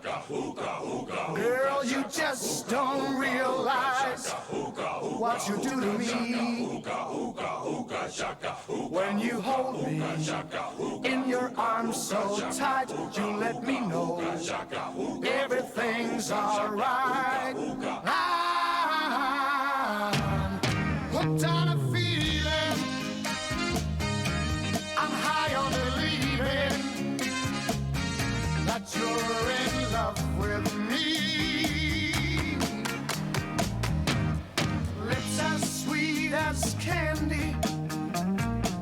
Girl, you just don't realize what you do to me. When you hold me in your arms so tight, you let me know everything's alright. I'm hooked on a feeling, I'm high on believing that you're in love with me. Lips as sweet as candy,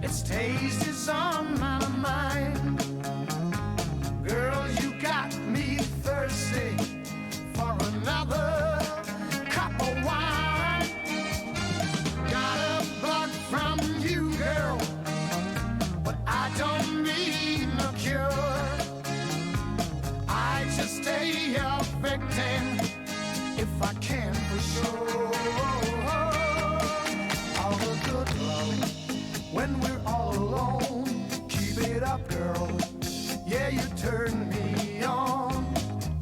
its taste is on my mind. Girl, you got me thirsty for another cup of wine. Got a bug from you, girl, but I don't need no cure. I just stay a victim if I can for sure. All the good love when we're all alone. Keep it up, girl. Yeah, you turn me on.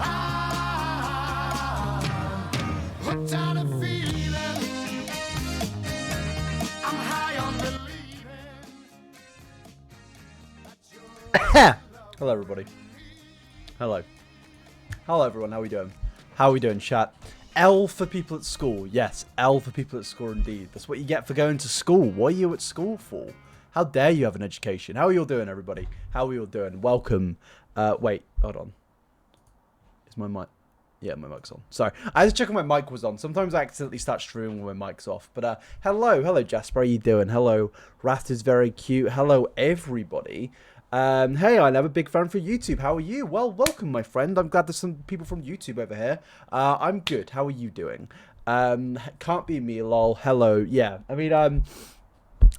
I'm hooked on a feeling, I'm high on believing that you're Hello, everybody. Hello. Hello, everyone. How we doing? How we doing, chat? L for people at school. Yes, L for people at school indeed. That's what you get for going to school. What are you at school for? How dare you have an education? How are you all doing, everybody? How are you all doing? Welcome. Wait, hold on. Is my mic? Yeah, my mic's on. Sorry. I was checking my mic was on. Sometimes I accidentally start streaming when my mic's off. But hello. Hello, Jasper. How you doing? Hello. Wrath is very cute. Hello, everybody. Hey, iNabber, big fan for YouTube. How are you? Well, welcome, my friend. I'm glad there's some people from YouTube over here. I'm good. How are you doing? Can't be me, lol. Hello. Yeah, I mean,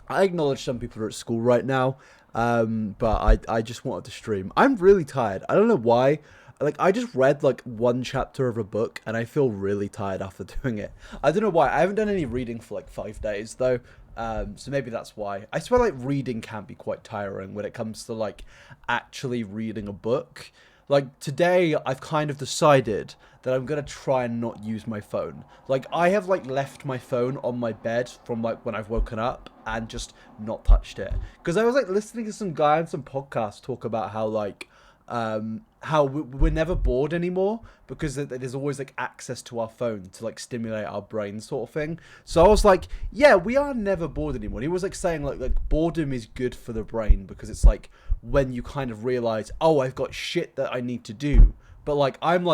I acknowledge some people are at school right now, but I just wanted to stream. I'm really tired. I don't know why. Like, I just read, like, one chapter of a book, and I feel really tired after doing it. I don't know why. I haven't done any reading for, like, 5 days, though. So maybe that's why. I swear, like, reading can be quite tiring when it comes to, like, actually reading a book. Like, today, I've kind of decided that I'm going to try and not use my phone. Like, I have, like, left my phone on my bed from, like, when I've woken up and just not touched it. Because I was, like, listening to some guy on some podcast talk about how, like, how we're never bored anymore because there's always like access to our phone to like stimulate our brain sort of thing. So I was like, yeah, we are never bored anymore. He was like saying like boredom is good for the brain because it's like when you kind of realize, oh, I've got shit that I need to do. But like I'm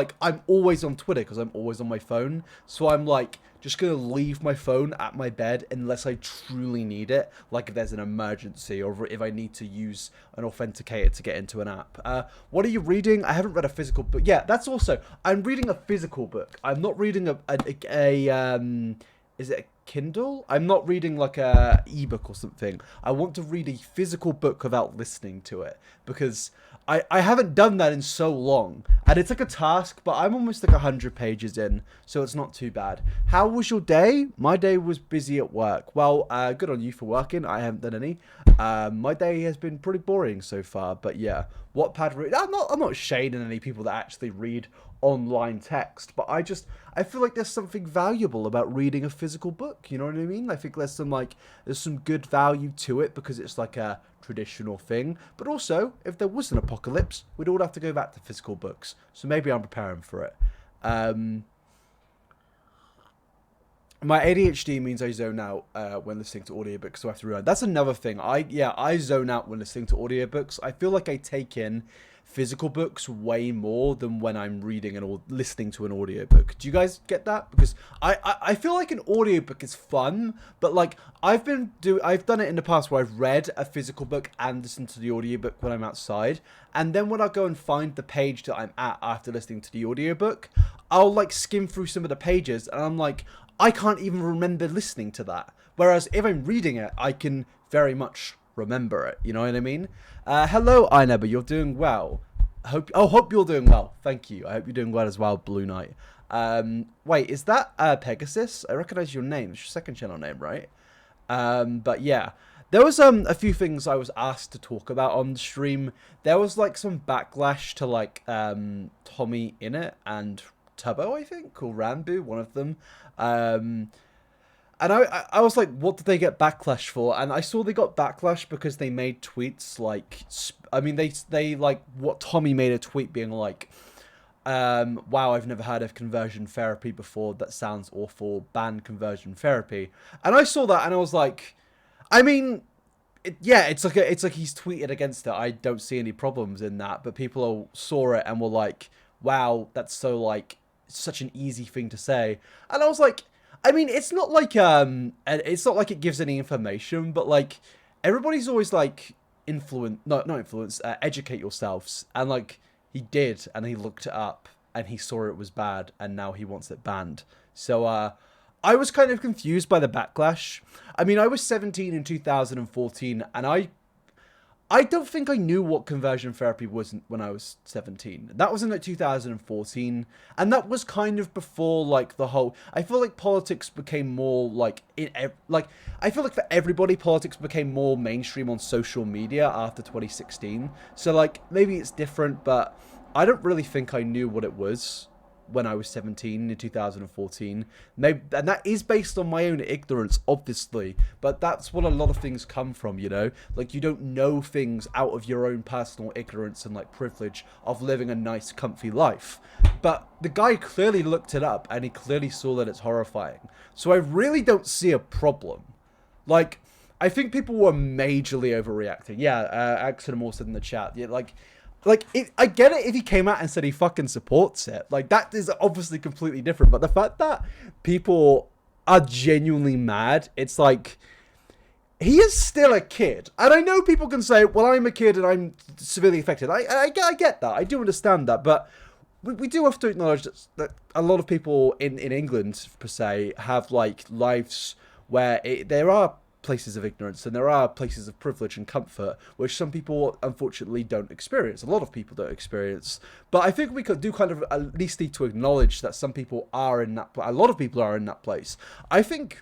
always on Twitter because I'm always on my phone. So I'm like just going to leave my phone at my bed unless I truly need it. Like if there's an emergency or if I need to use an authenticator to get into an app. What are you reading? I haven't read a physical book. Yeah, that's also, I'm reading a physical book. I'm not reading is it a Kindle? I'm not reading like a ebook or something. I want to read a physical book without listening to it because I haven't done that in so long, and it's like a task, but I'm almost like 100 pages in, so it's not too bad. How was your day? My day was busy at work. Well, good on you for working. I haven't done any. My day has been pretty boring so far, but yeah. Wattpad read. I'm not shading any people that actually read online text, but I feel like there's something valuable about reading a physical book. You know what I mean? I think there's some good value to it because it's like a traditional thing, but also if there was an apocalypse, we'd all have to go back to physical books. So maybe I'm preparing for it. My ADHD means I zone out when listening to audiobooks, so I have to rewind. That's another thing. I zone out when listening to audiobooks. I feel like I take in physical books way more than when I'm reading or listening to an audiobook. Do you guys get that? Because I feel like an audiobook is fun, but like I've done it in the past where I've read a physical book and listened to the audiobook when I'm outside, and then when I go and find the page that I'm at after listening to the audiobook, I'll like skim through some of the pages and I'm like, I can't even remember listening to that. Whereas if I'm reading it, I can very much remember it. You know what I mean? Hello, iNabber. You're doing well. Hope you're doing well. Thank you. I hope you're doing well as well, Blue Knight. Wait, is that Pegasus? I recognize your name. It's your second channel name, right? But yeah, There was a few things I was asked to talk about on the stream. There was like some backlash to like Tommy Innit and Turbo, I think, or Rambo, one of them. And I was like, what did they get backlash for? And I saw they got backlash because they made tweets like, I mean, they like, what Tommy made a tweet being like, wow, I've never heard of conversion therapy before. That sounds awful. Ban conversion therapy. And I saw that and I was like, I mean, it's like he's tweeted against it. I don't see any problems in that. But people all saw it and were like, wow, that's so like such an easy thing to say. And I was like, I mean, it's not like it gives any information, but like everybody's always like educate yourselves, and like he did, and he looked it up, and he saw it was bad, and now he wants it banned. So I was kind of confused by the backlash. I mean, I was 17 in 2014, and I don't think I knew what conversion therapy was when I was 17. That was in like 2014, and that was kind of before like the whole. I feel like politics became more like I feel like for everybody, politics became more mainstream on social media after 2016. So like maybe it's different, but I don't really think I knew what it was when I was 17 in 2014. Maybe, and that is based on my own ignorance, obviously, but that's what a lot of things come from, you know? Like, you don't know things out of your own personal ignorance and, like, privilege of living a nice, comfy life. But the guy clearly looked it up, and he clearly saw that it's horrifying. So I really don't see a problem. Like, I think people were majorly overreacting. Yeah, Axonamore said in the chat, yeah, I get it if he came out and said he fucking supports it. Like, that is obviously completely different. But the fact that people are genuinely mad, it's like, he is still a kid. And I know people can say, well, I'm a kid and I'm severely affected. I get that. I do understand that. But we do have to acknowledge that a lot of people in England, per se, have, like, lives where there are places of ignorance and there are places of privilege and comfort which some people unfortunately don't experience. A lot of people don't experience, but I think we could do kind of at least need to acknowledge that some people are in that a lot of people are in that place. I think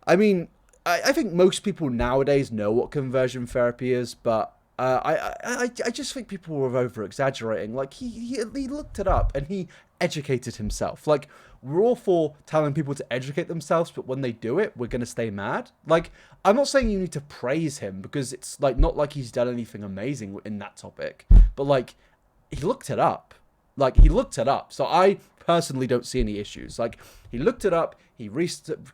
most people nowadays know what conversion therapy is, but I just think people were over exaggerating. Like he looked it up and he educated himself. Like, we're all for telling people to educate themselves, but when they do it, we're gonna stay mad. Like, I'm not saying you need to praise him because it's like not like he's done anything amazing in that topic, but like he looked it up. So I personally don't see any issues. Like, he looked it up, he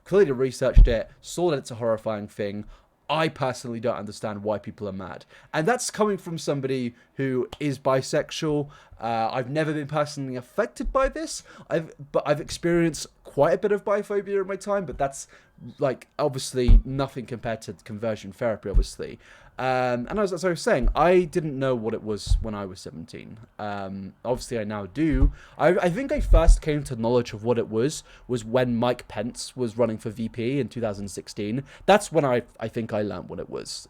clearly researched it, saw that it's a horrifying thing. I personally don't understand why people are mad. And that's coming from somebody who is bisexual. I've never been personally affected by this. But I've experienced quite a bit of biphobia in my time, but that's like obviously nothing compared to conversion therapy, obviously. And as I was saying, I didn't know what it was when I was 17. Obviously, I now do. I think I first came to knowledge of what it was when Mike Pence was running for VP in 2016. That's when I think I learned what it was.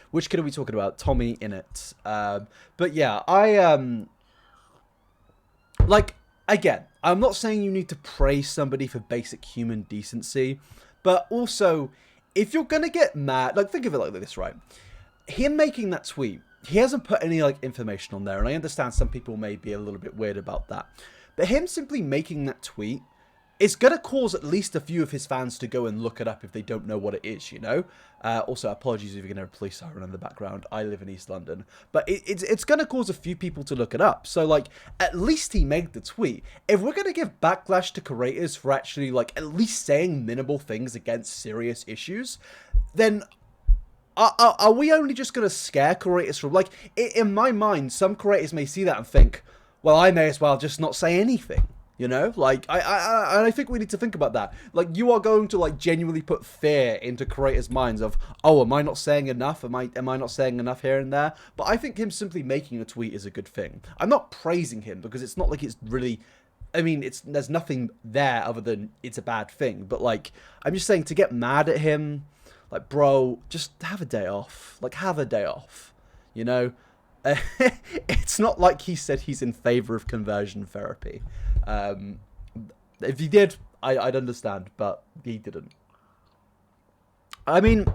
Which kid are we talking about? Tommy Innit. But yeah, like, again, I'm not saying you need to praise somebody for basic human decency, but also, if you're gonna get mad, like, think of it like this, right? Him making that tweet, he hasn't put any, like, information on there, and I understand some people may be a little bit weird about that. But him simply making that tweet is gonna cause at least a few of his fans to go and look it up if they don't know what it is, you know? Also, apologies if you're gonna have a police siren in the background. I live in East London. But it's gonna cause a few people to look it up. So, like, at least he made the tweet. If we're gonna give backlash to creators for actually, like, at least saying minimal things against serious issues, then are we only just gonna scare creators from, like, in my mind, some creators may see that and think, well, I may as well just not say anything. You know, like, I think we need to think about that. Like, you are going to, like, genuinely put fear into creators' minds of, oh, am I not saying enough? Am I not saying enough here and there? But I think him simply making a tweet is a good thing. I'm not praising him because it's not like it's really, I mean, there's nothing there other than it's a bad thing. But, like, I'm just saying, to get mad at him, like, bro, just have a day off. Like, have a day off, you know? It's not like he said he's in favor of conversion therapy. If he did, I'd understand, but he didn't. I mean,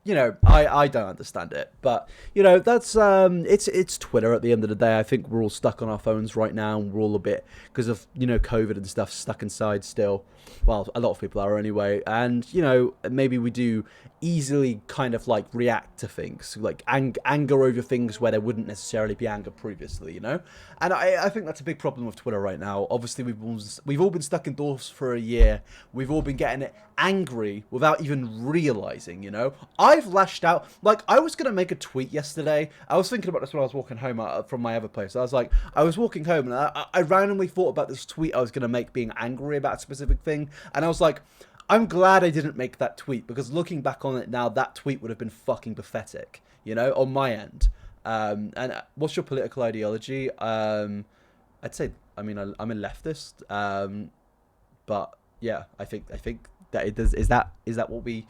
you know, I don't understand it, but you know, that's it's Twitter at the end of the day. I think we're all stuck on our phones right now, and we're all a bit, because of, you know, COVID and stuff, stuck inside still. Well, a lot of people are anyway, and you know, maybe we do easily kind of like react to things, like anger over things where there wouldn't necessarily be anger previously, you know. And I think that's a big problem with Twitter right now. Obviously, we've all been stuck indoors for a year. We've all been getting angry without even realizing, you know. I've lashed out. Like, I was gonna make a tweet yesterday. I was thinking about this when I was walking home from my other place. I was like, I was walking home and I randomly thought about this tweet I was gonna make, being angry about a specific thing, and I was like, I'm glad I didn't make that tweet, because looking back on it now, that tweet would have been fucking pathetic, you know, on my end. And what's your political ideology? I'd say, I mean, I'm a leftist, but yeah, I think that it does. Is that what we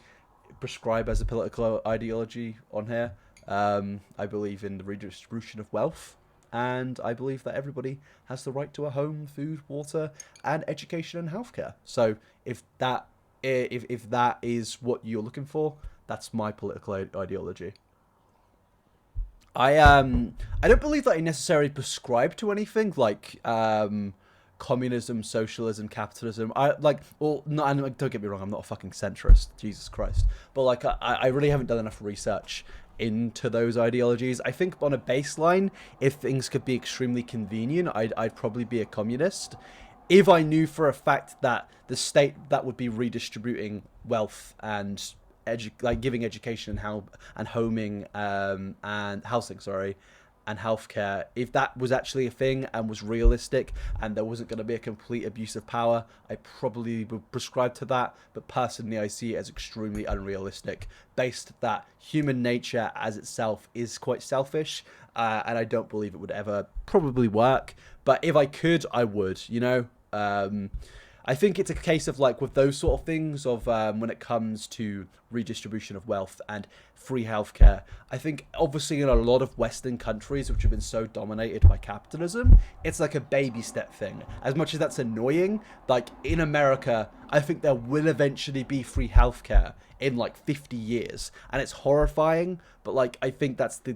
prescribe as a political ideology on here? I believe in the redistribution of wealth, and I believe that everybody has the right to a home, food, water, and education and healthcare. So if that is what you're looking for, that's my political ideology. I don't believe that I necessarily prescribe to anything like communism, socialism, capitalism. Well, no, and don't get me wrong, I'm not a fucking centrist, Jesus Christ. But like, I really haven't done enough research into those ideologies. I think on a baseline, if things could be extremely convenient, I'd probably be a communist. If I knew for a fact that the state that would be redistributing wealth and giving education and homing and housing, and healthcare, if that was actually a thing and was realistic and there wasn't going to be a complete abuse of power, I probably would prescribe to that. But personally, I see it as extremely unrealistic, based that human nature as itself is quite selfish, and I don't believe it would ever probably work. But if I could, I would, you know. I think it's a case of, like, with those sort of things of when it comes to redistribution of wealth and free healthcare, I think obviously in a lot of Western countries which have been so dominated by capitalism, it's like a baby step thing. As much as that's annoying, like in America, I think there will eventually be free healthcare in like 50 years, and it's horrifying, but like I think that's the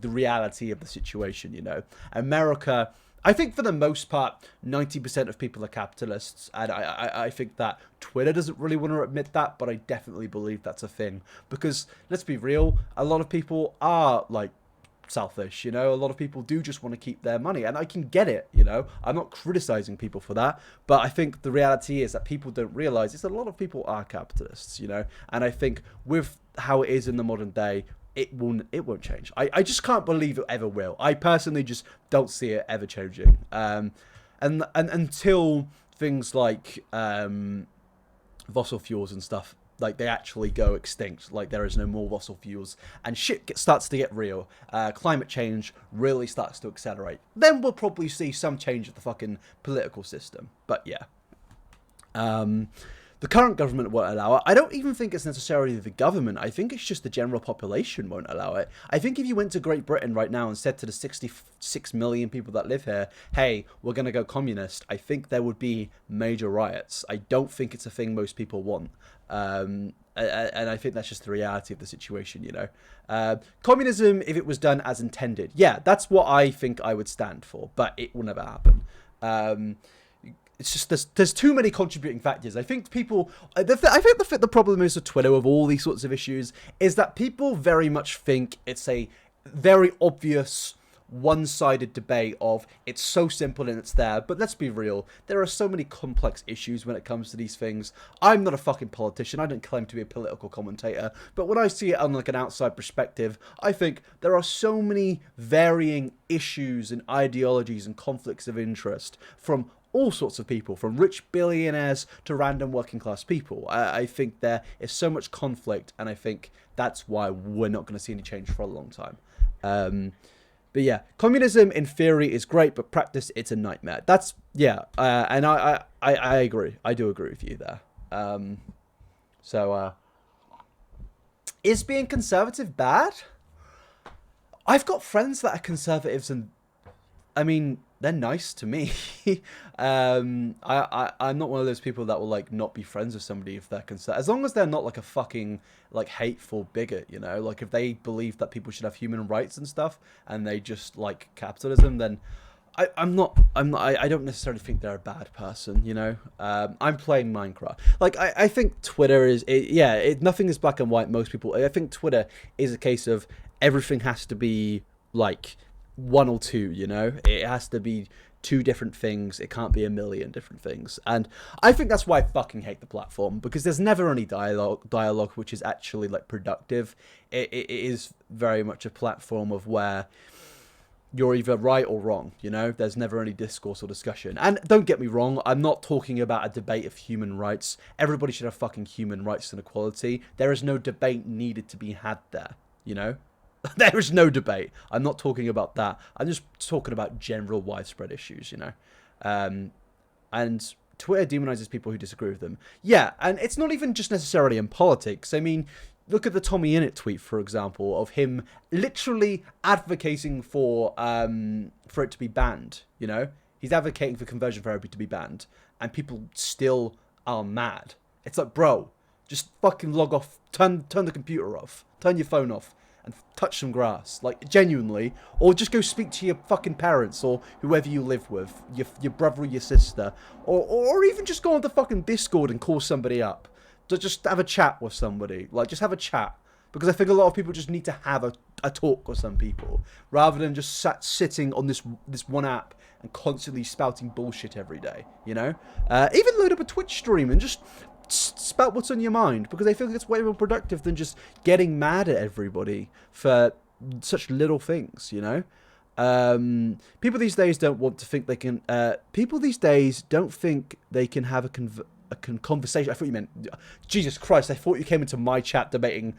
reality of the situation, you know. America, I think for the most part, 90% of people are capitalists, and I think that Twitter doesn't really want to admit that, but I definitely believe that's a thing. Because, let's be real, a lot of people are, like, selfish, you know? A lot of people do just want to keep their money, and I can get it, you know? I'm not criticizing people for that, but I think the reality is that people don't realize is that a lot of people are capitalists, you know? And I think with how it is in the modern day, it won't change. I just can't believe it ever will. I personally just don't see it ever changing. And until things like fossil fuels and stuff, like, they actually go extinct, like there is no more fossil fuels and shit starts to get real, climate change really starts to accelerate, then we'll probably see some change of the fucking political system. But yeah. The current government won't allow it. I don't even think it's necessarily the government. I think it's just the general population won't allow it. I think if you went to Great Britain right now and said to the 66 million people that live here, hey, we're going to go communist, I think there would be major riots. I don't think it's a thing most people want. And I think that's just the reality of the situation, you know. Communism, if it was done as intended, yeah, that's what I think I would stand for, but it will never happen. It's just there's too many contributing factors. I think people, I think the problem is with Twitter, with all these sorts of issues, is that people very much think it's a very obvious one-sided debate of it's so simple and it's there. But let's be real, there are so many complex issues when it comes to these things. I'm not a fucking politician. I don't claim to be a political commentator, but when I see it on like an outside perspective, I think there are so many varying issues and ideologies and conflicts of interest from all sorts of people, from rich billionaires to random working class people. I think there is so much conflict, and I think that's why we're not going to see any change for a long time. But yeah, communism in theory is great, but practice, it's a nightmare. That's, yeah, and I agree. I do agree with you there. Is being conservative bad? I've got friends that are conservatives, and I mean, they're nice to me. I'm not one of those people that will like not be friends with somebody if they're concerned, as long as they're not like a fucking like hateful bigot, you know. Like if they believe that people should have human rights and stuff, and they just like capitalism, then I don't necessarily think they're a bad person, you know. I'm playing Minecraft. Like I think Twitter is nothing is black and white. Most people, I think Twitter is a case of everything has to be like one or two, you know. It has to be two different things. It can't be a million different things. And I think that's why I fucking hate the platform, because there's never any dialogue which is actually like productive. It is very much a platform of where you're either right or wrong, you know. There's never any discourse or discussion. And don't get me wrong, I'm not talking about a debate of human rights. Everybody should have fucking human rights and equality. There is no debate needed to be had there, you know. There is no debate. I'm not talking about that. I'm just talking about general widespread issues, you know. And Twitter demonizes people who disagree with them. Yeah, and it's not even just necessarily in politics. I mean, look at the Tommy Innit tweet, for example, of him literally advocating for it to be banned, you know. He's advocating for conversion therapy to be banned, and people still are mad. It's like, bro, just fucking log off, turn the computer off, turn your phone off, and touch some grass, like genuinely, or just go speak to your fucking parents or whoever you live with, your brother or your sister, or even just go on the fucking Discord and call somebody up to just have a chat with somebody, like just have a chat, because I think a lot of people just need to have a talk with some people rather than just sitting on this one app and constantly spouting bullshit every day, you know. Even load up a Twitch stream and just spout what's on your mind, because I feel like it's way more productive than just getting mad at everybody for such little things, you know. People these days don't want to think they can. People these days don't think they can have a conversation. I thought you meant, Jesus Christ, I thought you came into my chat debating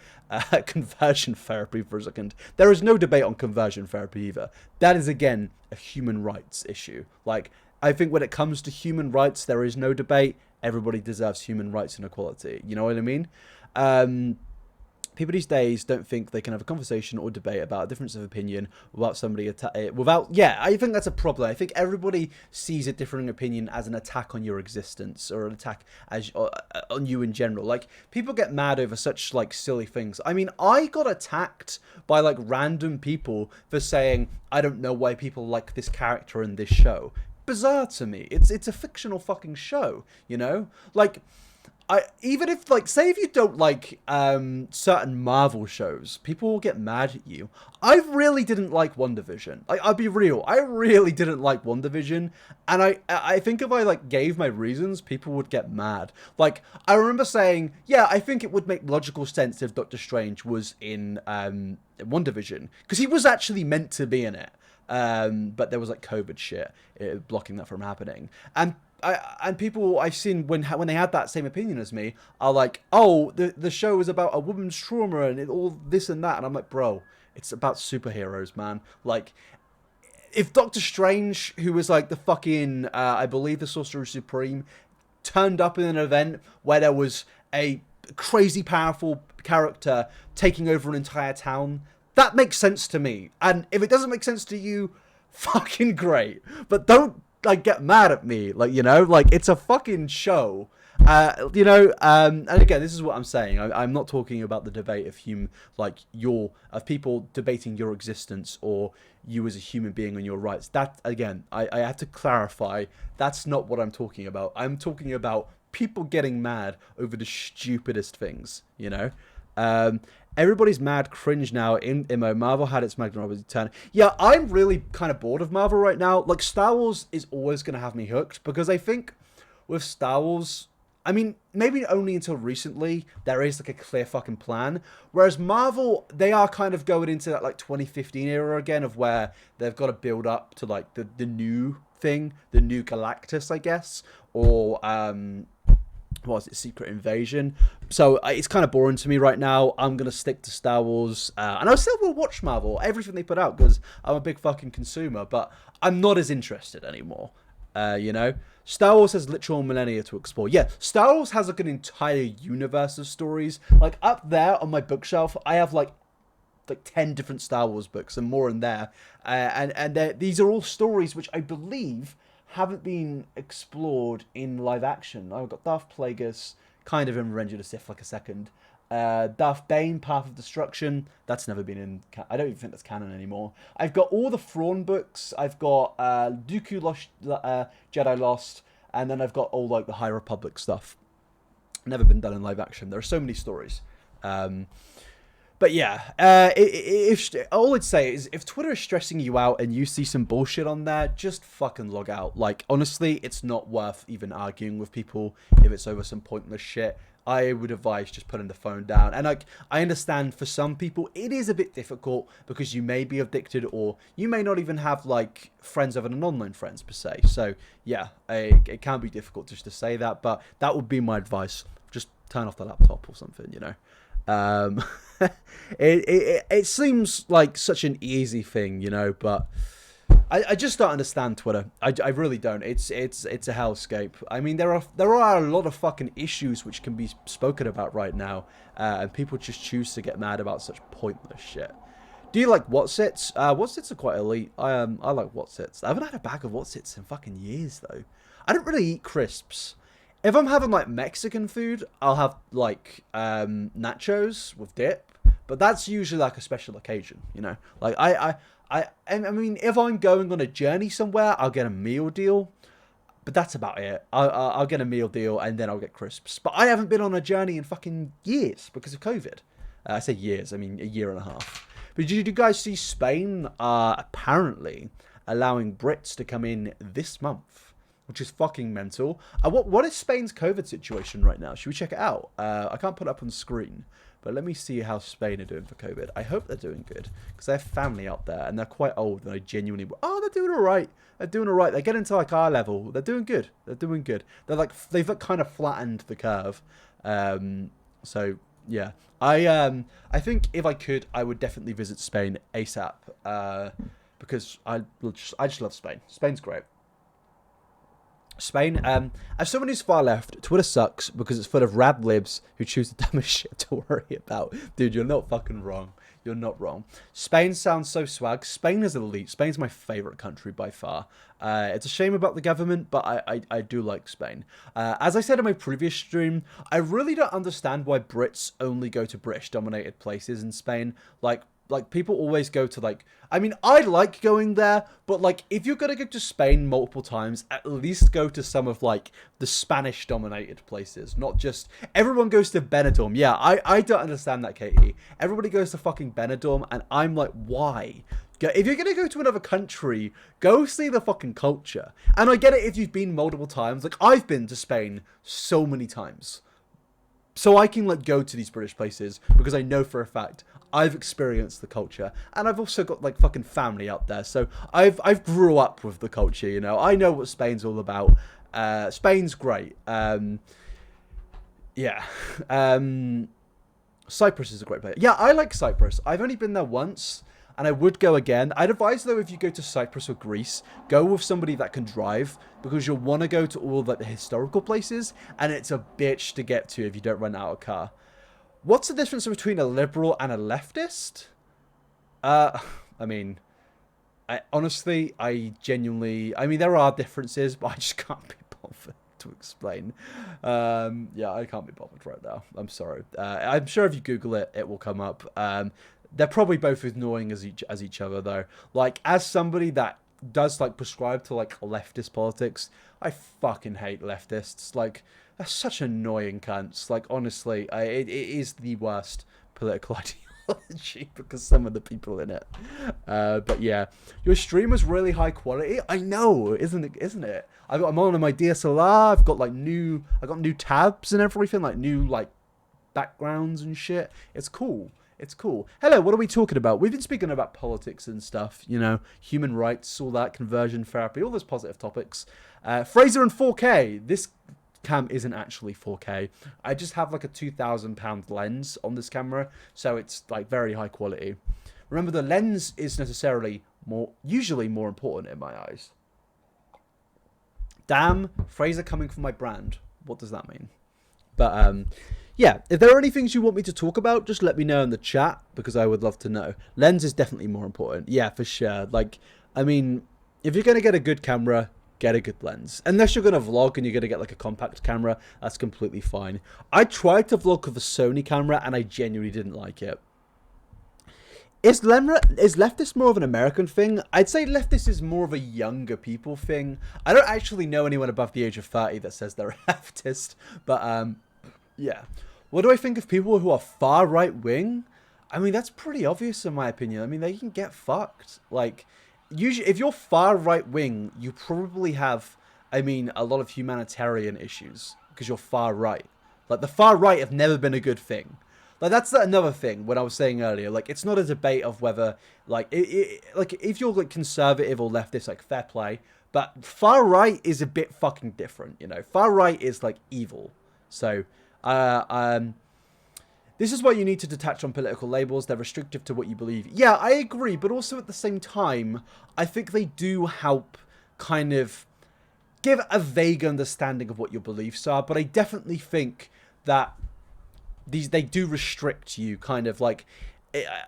conversion therapy for a second. There is no debate on conversion therapy either. That is, again, a human rights issue. Like, I think when it comes to human rights, there is no debate. Everybody deserves human rights and equality. You know what I mean? People these days don't think they can have a conversation or debate about a difference of opinion without somebody I think that's a problem. I think everybody sees a differing opinion as an attack on your existence, or an attack on you in general. Like, people get mad over such like silly things. I mean, I got attacked by like random people for saying I don't know why people like this character in this show. Bizarre to me. It's a fictional fucking show, you know? Like, even if, like, say if you don't like certain Marvel shows, people will get mad at you. I really didn't like WandaVision. I'll be real. I really didn't like WandaVision, and I think if I like gave my reasons, people would get mad. Like, I remember saying, yeah, I think it would make logical sense if Doctor Strange was in WandaVision, because he was actually meant to be in it. But there was like COVID shit blocking that from happening. And people I've seen when they had that same opinion as me are like, oh, the show is about a woman's trauma and all this and that. And I'm like, bro, it's about superheroes, man. Like, if Doctor Strange, who was like the fucking, I believe the Sorcerer Supreme, turned up in an event where there was a crazy powerful character taking over an entire town, that makes sense to me. And if it doesn't make sense to you, fucking great. But don't, like, get mad at me. Like, you know, like, it's a fucking show. You know, and again, this is what I'm saying. I'm not talking about the debate of of people debating your existence or you as a human being and your rights. That, again, I have to clarify, that's not what I'm talking about. I'm talking about people getting mad over the stupidest things, you know? Everybody's mad cringe now in IMO. Marvel had its magnanimous turn. Yeah, I'm really kind of bored of Marvel right now. Like, Star Wars is always going to have me hooked, because I think with Star Wars, I mean, maybe only until recently, there is like a clear fucking plan. Whereas Marvel, they are kind of going into that like 2015 era again, of where they've got to build up to like the new thing, the new Galactus, I guess, or what was it, Secret Invasion. So it's kind of boring to me right now. I'm going to stick to Star Wars. And I still will watch Marvel, everything they put out, because I'm a big fucking consumer. But I'm not as interested anymore, you know? Star Wars has literal millennia to explore. Yeah, Star Wars has like an entire universe of stories. Like, up there on my bookshelf, I have like like 10 different Star Wars books and more in there. These are all stories which I believe haven't been explored in live action. I've got Darth Plagueis, kind of in Revenge of the Sith, like a second. Darth Bane, Path of Destruction. That's never been in. I don't even think that's canon anymore. I've got all the Thrawn books. I've got Dooku Lost, Jedi Lost, and then I've got all like the High Republic stuff. Never been done in live action. There are so many stories. But yeah, all I'd say is if Twitter is stressing you out and you see some bullshit on there, just fucking log out. Like, honestly, it's not worth even arguing with people if it's over some pointless shit. I would advise just putting the phone down. And like, I understand for some people it is a bit difficult because you may be addicted or you may not even have like friends other than online friends per se. So yeah, it can be difficult just to say that, but that would be my advice. Just turn off the laptop or something, you know. It seems like such an easy thing, you know, but I just don't understand Twitter. I really don't. It's a hellscape. I mean, there are a lot of fucking issues which can be spoken about right now, and people just choose to get mad about such pointless shit. Do you like Wotsits? Wotsits are quite elite. I like Wotsits. I haven't had a bag of Wotsits in fucking years though. I don't really eat crisps. If I'm having like Mexican food, I'll have like nachos with dip, but that's usually like a special occasion, you know. Like I mean, if I'm going on a journey somewhere, I'll get a meal deal, but that's about it. I'll get a meal deal and then I'll get crisps. But I haven't been on a journey in fucking years because of COVID. I say years, I mean a year and a half. But did you guys see Spain apparently allowing Brits to come in this month? Which is fucking mental. What is Spain's COVID situation right now? Should we check it out? I can't put it up on the screen, but let me see how Spain are doing for COVID. I hope they're doing good, because they have family out there, and they're quite old, and I genuinely... Oh, they're doing alright. They're doing alright. They're getting to, like, our level. They're doing good. They're doing good. They've like, kind of flattened the curve. So, yeah. I think if I could, I would definitely visit Spain ASAP, because I just love Spain. Spain's great. Spain, as someone who's far left, Twitter sucks because it's full of rad libs who choose the dumbest shit to worry about. Dude, you're not fucking wrong. You're not wrong. Spain sounds so swag. Spain is elite. Spain's my favourite country by far. It's a shame about the government, but I do like Spain. As I said in my previous stream, I really don't understand why Brits only go to British-dominated places in Spain. Like people always go to like, I mean, I like going there, but like if you're going to go to Spain multiple times, at least go to some of like the Spanish dominated places, not just everyone goes to Benidorm. Yeah, I don't understand that, Katie. Everybody goes to fucking Benidorm and I'm like, why? If you're going to go to another country, go see the fucking culture. And I get it if you've been multiple times. Like I've been to Spain so many times. So I can like go to these British places because I know for a fact I've experienced the culture, and I've also got like fucking family out there. So I've grew up with the culture, you know. I know what Spain's all about. Spain's great. Yeah. Cyprus is a great place. Yeah, I like Cyprus. I've only been there once, and I would go again. I'd advise though if you go to Cyprus or Greece, go with somebody that can drive because you'll want to go to all like the historical places, and it's a bitch to get to if you don't rent out a car. What's the difference between a liberal and a leftist? I mean, I genuinely, I mean, there are differences, but I just can't be bothered to explain. Yeah, I can't be bothered right now. I'm sorry. I'm sure if you Google it, it will come up. They're probably both as annoying as each other, though. Like, as somebody that does, like, prescribe to, like, leftist politics, I fucking hate leftists. Like, they're such annoying cunts. Like, honestly, it is the worst political ideology because some of the people in it. But yeah, your stream was really high quality. I know, isn't it? I'm on my DSLR. I've got new tabs and everything, like new like backgrounds and shit. It's cool. It's cool. Hello, what are we talking about? We've been speaking about politics and stuff, you know, human rights, all that, conversion therapy, all those positive topics. Fraser in 4K. This cam isn't actually 4K. I just have like a £2,000 lens on this camera, so it's like very high quality. Remember, the lens is usually more important in my eyes. Damn, Fraser coming from my brand. What does that mean? But yeah, if there are any things you want me to talk about, just let me know in the chat, because I would love to know. Lens is definitely more important. Yeah, for sure. Like, I mean, if you're going to get a good camera, get a good lens. Unless you're going to vlog and you're going to get like a compact camera, that's completely fine. I tried to vlog with a Sony camera and I genuinely didn't like it. Is leftist more of an American thing? I'd say leftist is more of a younger people thing. I don't actually know anyone above the age of 30 that says they're a leftist, but yeah. What do I think of people who are far right wing? I mean, that's pretty obvious in my opinion. I mean, they can get fucked. Like, usually, if you're far right wing, you probably have, I mean, a lot of humanitarian issues because you're far right. Like, the far right have never been a good thing. Like, that's another thing when I was saying earlier. Like, it's not a debate of whether, like, like if you're like conservative or leftist, like, fair play. But far right is a bit fucking different, you know. Far right is like evil. So, this is why you need to detach on political labels. They're restrictive to what you believe. Yeah, I agree. But also at the same time, I think they do help kind of give a vague understanding of what your beliefs are. But I definitely think that they do restrict you, kind of like,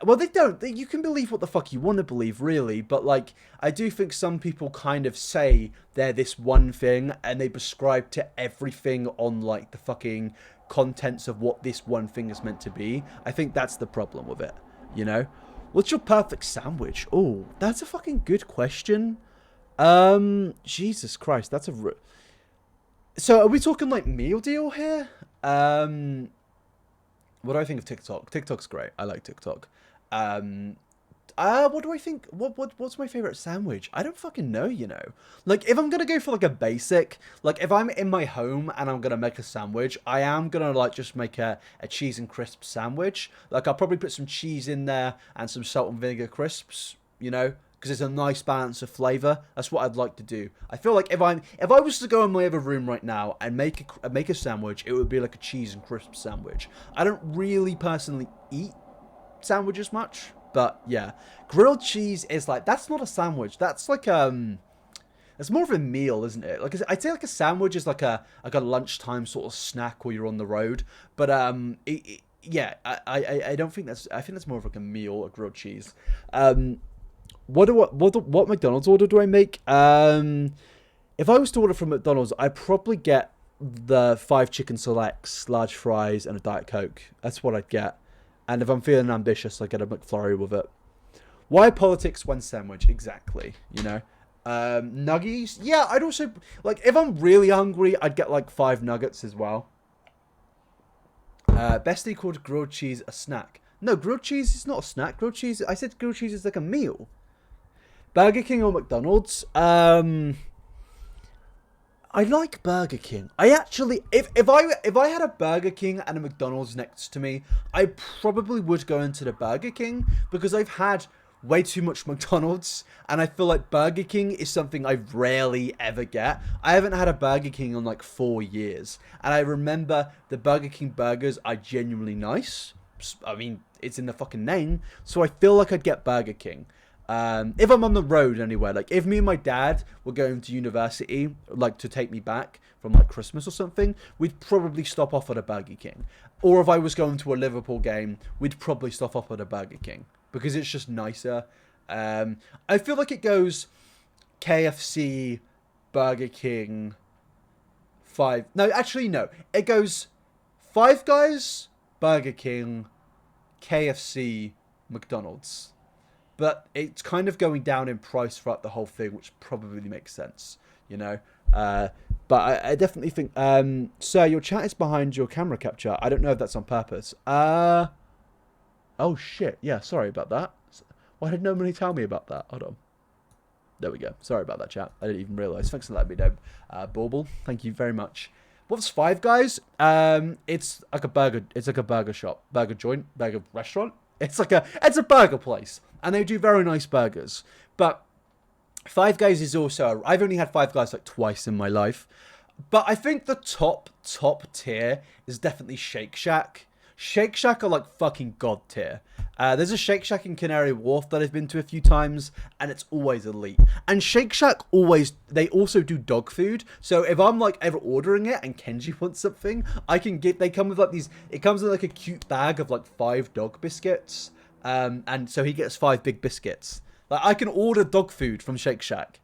well, they don't. You can believe what the fuck you want to believe, really. But like, I do think some people kind of say they're this one thing and they prescribe to everything on like the fucking contents of what this one thing is meant to be. I think that's the problem with it, you know? What's your perfect sandwich? Oh, that's a fucking good question. Jesus Christ, that's a... So are we talking like meal deal here? What do I think of TikTok? TikTok's great. I like TikTok. What do I think? What's my favorite sandwich? I don't fucking know, you know. Like, if I'm gonna go for like a basic, like if I'm in my home and I'm gonna make a sandwich, I am gonna like just make a cheese and crisp sandwich. Like, I'll probably put some cheese in there and some salt and vinegar crisps, you know, because it's a nice balance of flavor. That's what I'd like to do. I feel like if I was to go in my other room right now and make a sandwich, it would be like a cheese and crisp sandwich. I don't really personally eat sandwiches much, but yeah, grilled cheese is like, that's not a sandwich. That's like it's more of a meal, isn't it? Like, I'd say like a sandwich is like a lunchtime sort of snack while you're on the road. But yeah, I don't think that's. I think that's more of like a meal, a grilled cheese. What McDonald's order do I make? If I was to order from McDonald's, I'd probably get the 5 chicken selects, large fries, and a Diet Coke. That's what I'd get. And if I'm feeling ambitious, I get a McFlurry with it. Why politics when sandwich? Exactly, you know. Nuggies? Yeah, I'd also... Like, if I'm really hungry, I'd get, like, 5 nuggets as well. Bestie called grilled cheese a snack. No, grilled cheese is not a snack. Grilled cheese... I said grilled cheese is like a meal. Burger King or McDonald's? I like Burger King. I actually, if I had a Burger King and a McDonald's next to me, I probably would go into the Burger King because I've had way too much McDonald's and I feel like Burger King is something I rarely ever get. I haven't had a Burger King in like 4 years, and I remember the Burger King burgers are genuinely nice. I mean, it's in the fucking name, so I feel like I'd get Burger King. If I'm on the road anywhere, like if me and my dad were going to university, like to take me back from like Christmas or something, we'd probably stop off at a Burger King. Or if I was going to a Liverpool game, we'd probably stop off at a Burger King because it's just nicer. I feel like it goes KFC, Burger King, no, it goes Five Guys, Burger King, KFC, McDonald's. But it's kind of going down in price throughout the whole thing, which probably makes sense, you know. But I definitely think, sir, your chat is behind your camera capture. I don't know if that's on purpose. Oh shit, yeah, sorry about that. Why did nobody tell me about that? Hold on. There we go. Sorry about that, chat. I didn't even realise. Thanks for letting me know. Bauble, thank you very much. What's Five Guys? It's like a burger. It's like a burger shop, burger joint, burger restaurant. It's a burger place, and they do very nice burgers. But Five Guys is also... I've only had Five Guys like twice in my life. But I think the top tier is definitely Shake Shack. Shake Shack are like fucking god tier. There's a Shake Shack in Canary Wharf that I've been to a few times, and it's always elite. And Shake Shack they also do dog food. So if I'm like ever ordering it and Kenji wants something, they come with like these, it comes in like a cute bag of like 5 dog biscuits. And so he gets 5 big biscuits. Like I can order dog food from Shake Shack.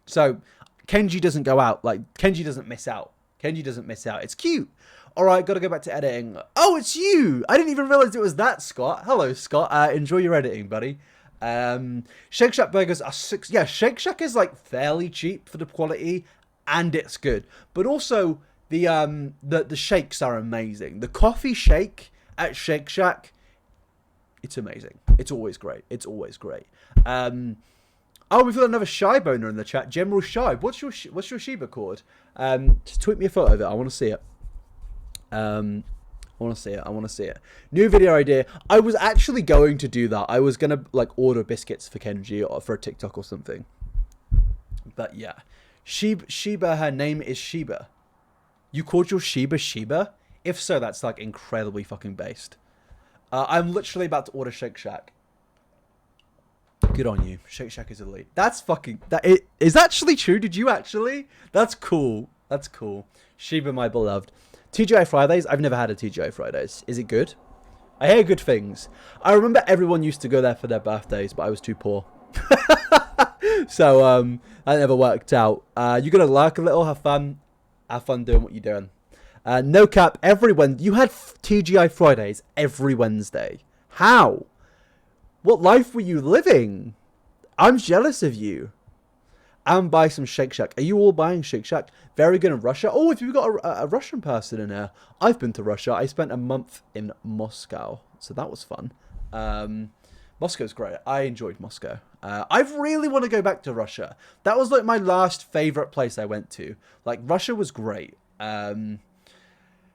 So Kenji doesn't go out. Like Kenji doesn't miss out. Kenji doesn't miss out. It's cute. All right, got to go back to editing. Oh, it's you. I didn't even realize it was that, Scott. Hello, Scott. Enjoy your editing, buddy. Shake Shack burgers are Yeah, Shake Shack is like fairly cheap for the quality, and it's good. But also the shakes are amazing. The coffee shake at Shake Shack, it's amazing. It's always great. It's always great. Oh, we've got another shy boner in the chat. General Shy. What's your Shiba called? Just tweet me a photo of it. I want to see it. I want to see it. New video idea. I was actually going to do that. I was going to like order biscuits for Kenji or for a TikTok or something. But yeah. Shiba, her name is Shiba. You called your Shiba Shiba? If so, that's like incredibly fucking based. I'm literally about to order Shake Shack. Good on you. Shake Shack is elite. That's fucking... It is actually true. Did you actually? That's cool. That's cool. Shiba, my beloved. TGI Fridays? I've never had a TGI Fridays. Is it good? I hear good things. I remember everyone used to go there for their birthdays, but I was too poor. So, that never worked out. You're going to lurk a little, have fun. Have fun doing what you're doing. No cap, every Wednesday. You had TGI Fridays every Wednesday. How? What life were you living? I'm jealous of you. And buy some Shake Shack. Are you all buying Shake Shack? Very good in Russia. Oh, if you've got a Russian person in here. I've been to Russia. I spent a month in Moscow. So that was fun. Moscow's great. I enjoyed Moscow. I really want to go back to Russia. That was like my last favorite place I went to. Like, Russia was great.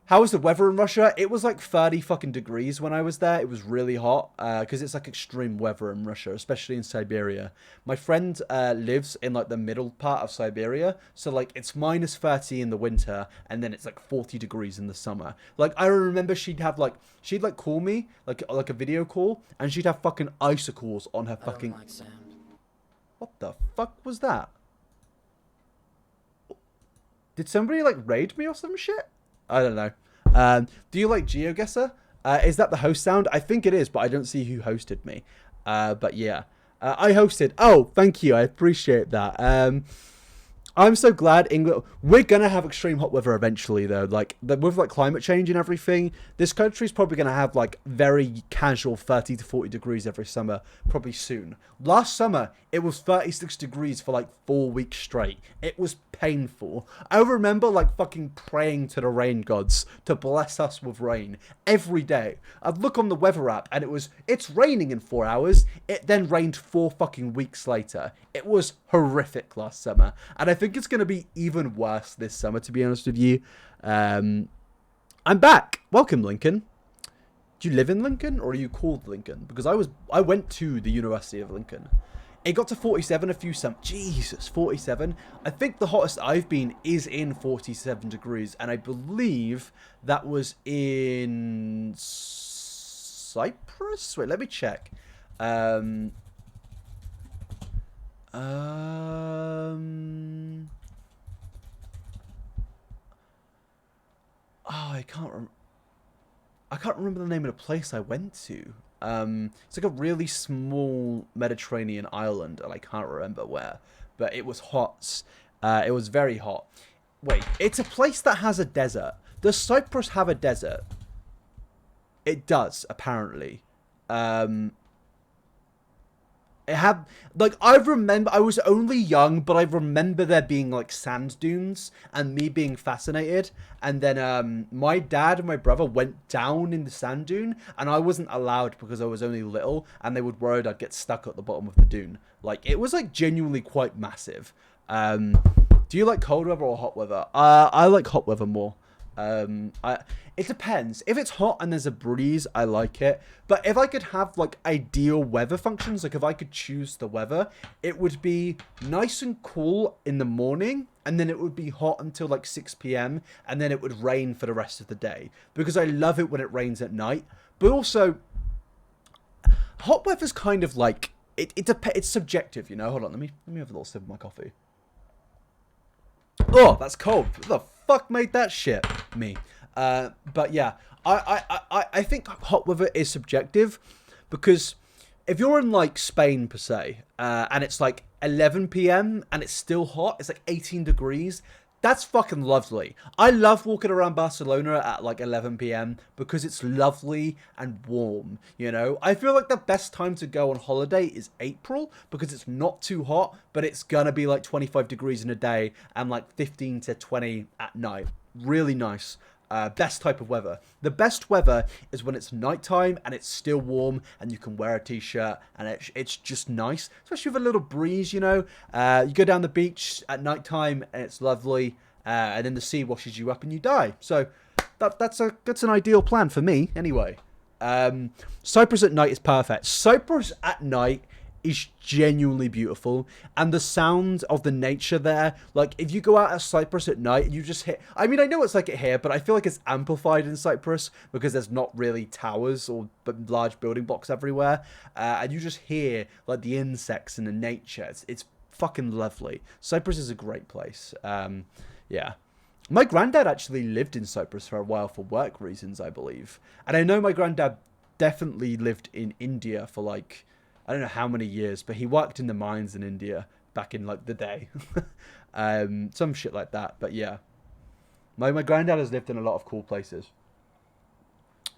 How was the weather in Russia? It was like 30 fucking degrees when I was there. It was really hot because it's like extreme weather in Russia, especially in Siberia. My friend lives in like the middle part of Siberia. So like it's -30 in the winter and then it's like 40 degrees in the summer. Like I remember she'd call me like a video call and she'd have fucking icicles on her fucking... I don't like sand. What the fuck was that? Did somebody like raid me or some shit? I don't know. Do you like GeoGuessr? Is that the host sound? I think it is, but I don't see who hosted me. But yeah. I hosted. Oh, thank you. I appreciate that. I'm so glad England... We're going to have extreme hot weather eventually, though. Like, with like climate change and everything, this country's probably going to have like very casual 30 to 40 degrees every summer, probably soon. Last summer, it was 36 degrees for like 4 weeks straight. It was painful. I remember like fucking praying to the rain gods to bless us with rain every day. I'd look on the weather app and it's raining in 4 hours. It then rained 4 fucking weeks later. It was horrific last summer. And I think it's going to be even worse this summer, to be honest with you. I'm back. Welcome, Lincoln. Do you live in Lincoln or are you called Lincoln? Because I went to the University of Lincoln. It got to 47 a few Jesus, 47. I think the hottest I've been is in 47 degrees. And I believe that was in Cyprus? Wait, let me check. Oh, I can't remember the name of the place I went to. It's like a really small Mediterranean island, and I can't remember where. But it was hot. It was very hot. Wait, it's a place that has a desert. Does Cyprus have a desert? It does, apparently. It had, like, I remember, I was only young, but I remember there being, like, sand dunes, and me being fascinated, and then, my dad and my brother went down in the sand dune, and I wasn't allowed because I was only little, and they would worried I'd get stuck at the bottom of the dune. Like, it was, like, genuinely quite massive. Do you like cold weather or hot weather? I like hot weather more. It depends. If it's hot and there's a breeze, I like it. But if I could have like ideal weather functions, like if I could choose the weather, it would be nice and cool in the morning, and then it would be hot until like 6 p.m. and then it would rain for the rest of the day. Because I love it when it rains at night. But also, hot weather's kind of like it's subjective, you know. Hold on, let me have a little sip of my coffee. Oh, that's cold. Who the fuck made that shit? Me. But yeah, I think hot weather is subjective because if you're in like Spain per se, and it's like 11 p.m. and it's still hot, it's like 18 degrees. That's fucking lovely. I love walking around Barcelona at like 11 p.m. because it's lovely and warm, you know? I feel like the best time to go on holiday is April because it's not too hot, but it's gonna be like 25 degrees in a day and like 15 to 20 at night. Really nice. Best type of weather. The best weather is when it's nighttime and it's still warm and you can wear a t-shirt and it's just nice, especially with a little breeze, you know. You go down the beach at nighttime and it's lovely, and then the sea washes you up and you die. So that's an ideal plan for me anyway. Cyprus at night is perfect. Cyprus at night is genuinely beautiful, and the sound of the nature there, like if you go out at Cyprus at night you just hear, I mean, I know it's like it here, but I feel like it's amplified in Cyprus because there's not really towers or large building blocks everywhere, and you just hear like the insects and the nature. It's fucking lovely. Cyprus is a great place. Yeah, my granddad actually lived in Cyprus for a while for work reasons, I believe, and I know my granddad definitely lived in India for like, I don't know how many years, but he worked in the mines in India back in like the day. Some shit like that. But yeah, my granddad has lived in a lot of cool places.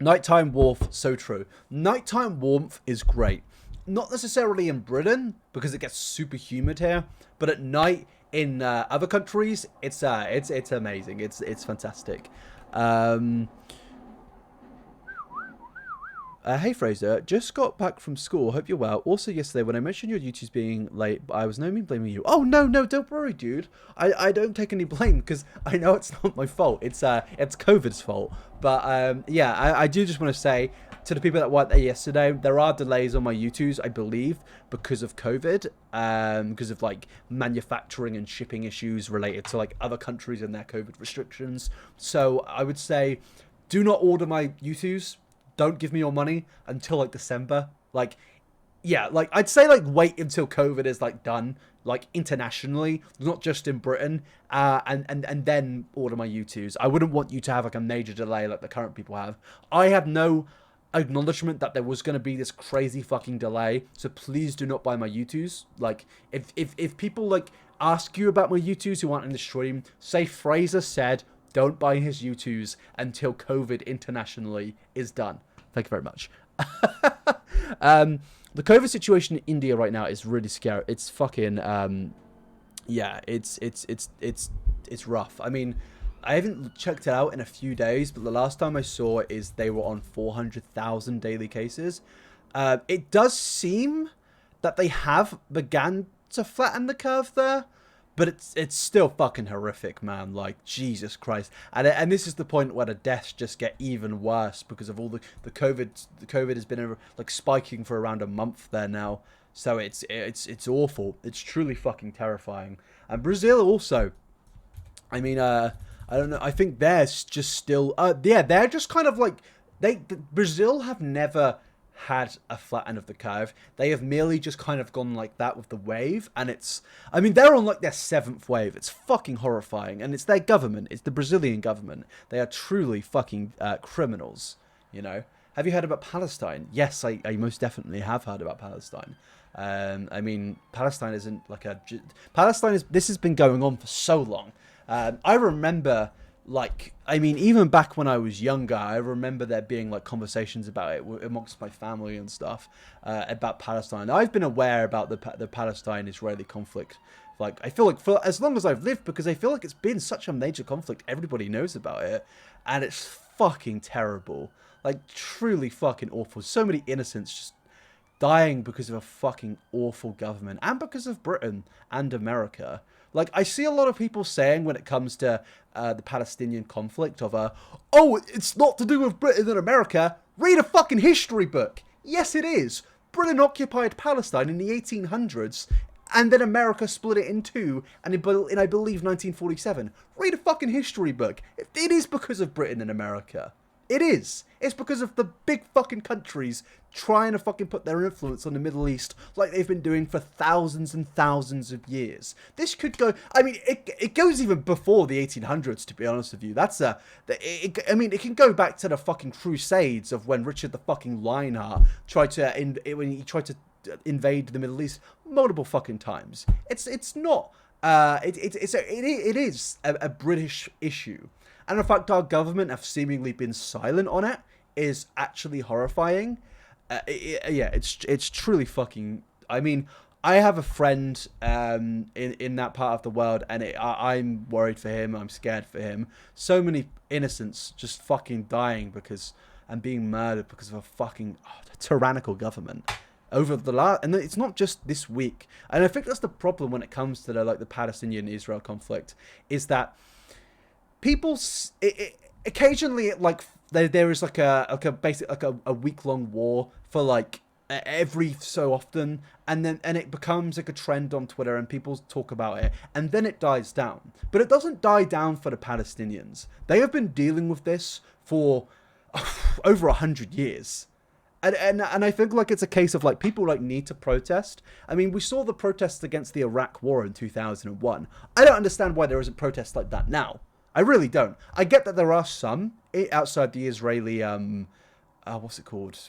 Nighttime warmth, so true. Nighttime warmth is great. Not necessarily in Britain because it gets super humid here, but at night in other countries, it's amazing. It's fantastic. Hey Fraser, just got back from school. Hope you're well. Also yesterday when I mentioned your YouTube's being late, I was no mean blaming you. Oh no, don't worry, dude. I don't take any blame because I know it's not my fault. It's COVID's fault. But yeah, I do just want to say to the people that weren't there yesterday, there are delays on my YouTubes, I believe, because of COVID, because of like manufacturing and shipping issues related to like other countries and their COVID restrictions. So I would say, do not order my YouTubes. Don't give me your money until like December. Like, yeah, like I'd say like wait until COVID is like done, like internationally, not just in Britain, and then order my YouTubes. I wouldn't want you to have like a major delay like the current people have. I have no acknowledgement that there was going to be this crazy fucking delay, so please do not buy my YouTubes. Like, if people like ask you about my YouTubes who aren't in the stream, say Fraser said don't buy his YouTubes until COVID internationally is done. Thank you very much. The COVID situation in India right now is really scary. It's fucking yeah, it's rough. I mean, I haven't checked it out in a few days, but the last time I saw it is they were on 400,000 daily cases. It does seem that they have began to flatten the curve there, but it's still fucking horrific, man. Like, Jesus Christ. And this is the point where the deaths just get even worse because of all the COVID. The COVID has been like spiking for around a month there now. So it's awful. It's truly fucking terrifying. And Brazil also. I mean, I don't know. I think they're just still yeah, they're just kind of like Brazil have never had a flat end of the curve. They have merely just kind of gone like that with the wave, and I mean, they're on like their 7th wave. It's fucking horrifying, and it's their government. It's the Brazilian government. They are truly fucking criminals, you know. Have you heard about Palestine? Yes, I most definitely have heard about Palestine. I mean, Palestine isn't like this has been going on for so long. I remember, like, I mean, even back when I was younger, I remember there being like conversations about it amongst my family and stuff, about Palestine. I've been aware about the Palestine-Israeli conflict. Like, I feel like for as long as I've lived, because I feel like it's been such a major conflict, everybody knows about it, and it's fucking terrible. Like, truly fucking awful. So many innocents just dying because of a fucking awful government, and because of Britain and America. Like, I see a lot of people saying when it comes to the Palestinian conflict of, oh, it's not to do with Britain and America. Read a fucking history book. Yes, it is. Britain occupied Palestine in the 1800s, and then America split it in two, and in I believe 1947. Read a fucking history book. It is because of Britain and America. It is. It's because of the big fucking countries trying to fucking put their influence on the Middle East like they've been doing for thousands and thousands of years. This could go... I mean, it goes even before the 1800s, to be honest with you. I mean, it can go back to the fucking Crusades of when Richard the fucking Lionheart tried to invade the Middle East multiple fucking times. It's not... it is a British issue. And the fact our government have seemingly been silent on it is actually horrifying. Yeah, it's truly fucking... I mean, I have a friend in that part of the world, and I'm worried for him. I'm scared for him. So many innocents just fucking dying and being murdered because of a fucking tyrannical government. And it's not just this week. And I think that's the problem when it comes to the Palestinian-Israel conflict, is that people occasionally, like, there is like a week-long war for like every so often, and it becomes like a trend on Twitter and people talk about it, and then it dies down. But it doesn't die down for the Palestinians. They have been dealing with this for over 100 years. And I think like it's a case of like people like need to protest. I mean, we saw the protests against the Iraq war in 2001. I don't understand why there isn't protests like that now. I really don't. I get that there are some outside the Israeli, what's it called?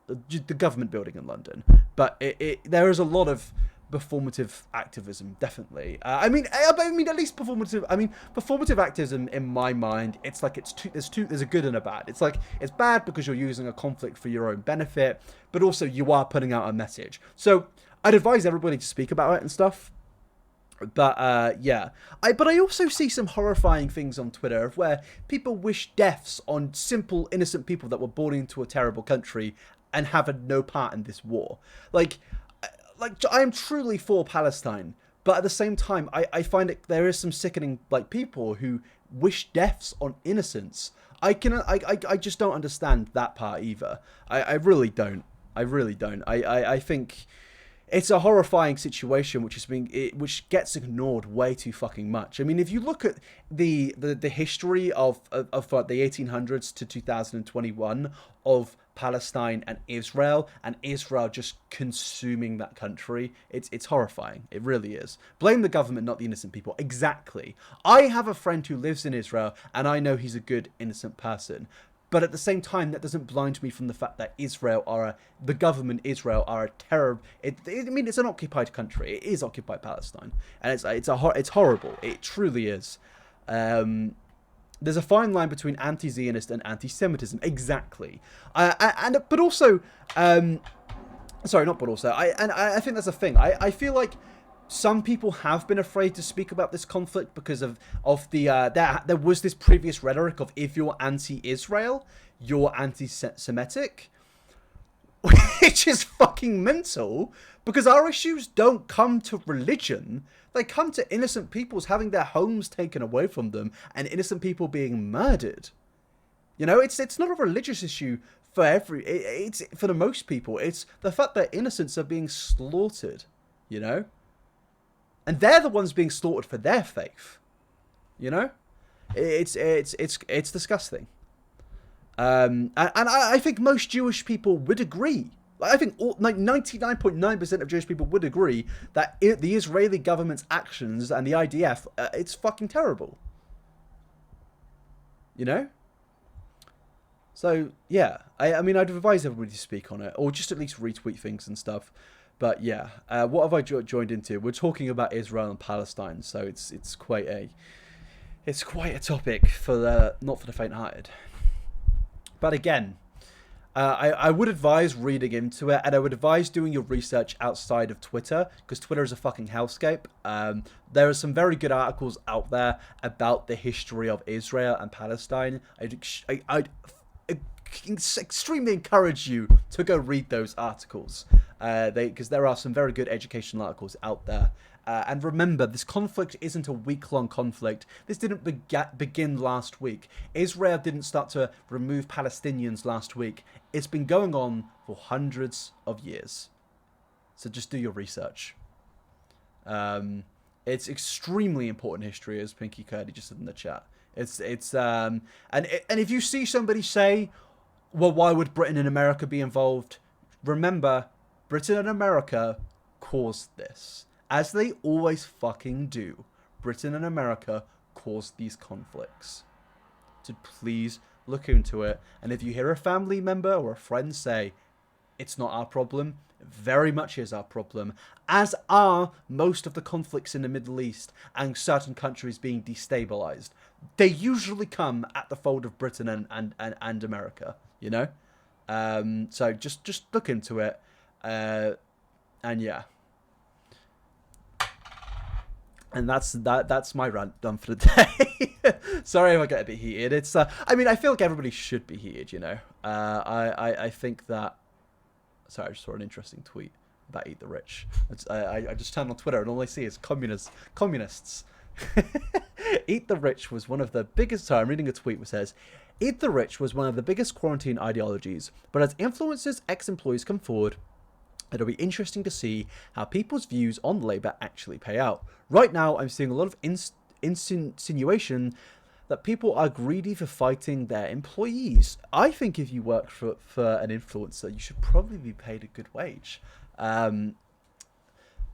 The government building in London. But there is a lot of performative activism, definitely. I mean, at least performative. I mean, performative activism, in my mind, it's like there's a good and a bad. It's like, it's bad because you're using a conflict for your own benefit, but also you are putting out a message. So I'd advise everybody to speak about it and stuff. But yeah, but I also see some horrifying things on Twitter of where people wish deaths on simple, innocent people that were born into a terrible country and have had no part in this war. Like I am truly for Palestine, but at the same time, I find it there is some sickening like people who wish deaths on innocents. I just don't understand that part either. I really don't. I think it's a horrifying situation which gets ignored way too fucking much. I mean, if you look at the history of the 1800s to 2021 of Palestine and Israel just consuming that country, it's horrifying. It really is. Blame the government, not the innocent people. Exactly. I have a friend who lives in Israel, and I know he's a good, innocent person. But at the same time, that doesn't blind me from the fact that the government Israel are a terror. I mean, it's an occupied country. It is occupied Palestine, and it's horrible. It truly is. There's a fine line between anti-Zionist and anti-Semitism. Exactly. But also, sorry, not but also. I think that's a thing. I feel like some people have been afraid to speak about this conflict because of there was this previous rhetoric of, if you're anti-Israel, you're anti-Semitic, which is fucking mental, because our issues don't come to religion. They come to innocent people's having their homes taken away from them and innocent people being murdered. You know, it's not a religious issue it's for the most people. It's the fact that innocents are being slaughtered, you know? And they're the ones being slaughtered for their faith. You know? It's disgusting. And I think most Jewish people would agree. I think 99.9% of Jewish people would agree that the Israeli government's actions and the IDF, it's fucking terrible. You know? So, yeah. I mean, I'd advise everybody to speak on it, or just at least retweet things and stuff. But yeah, what have I joined into? We're talking about Israel and Palestine, so it's quite a topic for not for the faint-hearted. But again, I would advise reading into it, and I would advise doing your research outside of Twitter, because Twitter is a fucking hellscape. There are some very good articles out there about the history of Israel and Palestine. I'd extremely encourage you to go read those articles, because there are some very good educational articles out there. And remember, this conflict isn't a week-long conflict. This didn't begin last week. Israel didn't start to remove Palestinians last week. It's been going on for hundreds of years. So just do your research. It's extremely important history, as Pinky Curdy just said in the chat. And if you see somebody say, well, why would Britain and America be involved? Remember, Britain and America caused this, as they always fucking do. Britain and America caused these conflicts. So please look into it. And if you hear a family member or a friend say, it's not our problem, it very much is our problem, as are most of the conflicts in the Middle East and certain countries being destabilized. They usually come at the fold of Britain and America, you know? So just look into it. And yeah. And that's my rant done for the day. Sorry if I get a bit heated. It's I mean, I feel like everybody should be heated, you know. I think that. Sorry, I just saw an interesting tweet about Eat the Rich. I just turned on Twitter and all I see is communists. Eat the Rich was one of the biggest. Sorry, I'm reading a tweet which says, Eat the Rich was one of the biggest quarantine ideologies, but as influencers, ex-employees come forward, it'll be interesting to see how people's views on Labour actually pay out. Right now, I'm seeing a lot of insinuation that people are greedy for fighting their employees. I think if you work for an influencer, you should probably be paid a good wage.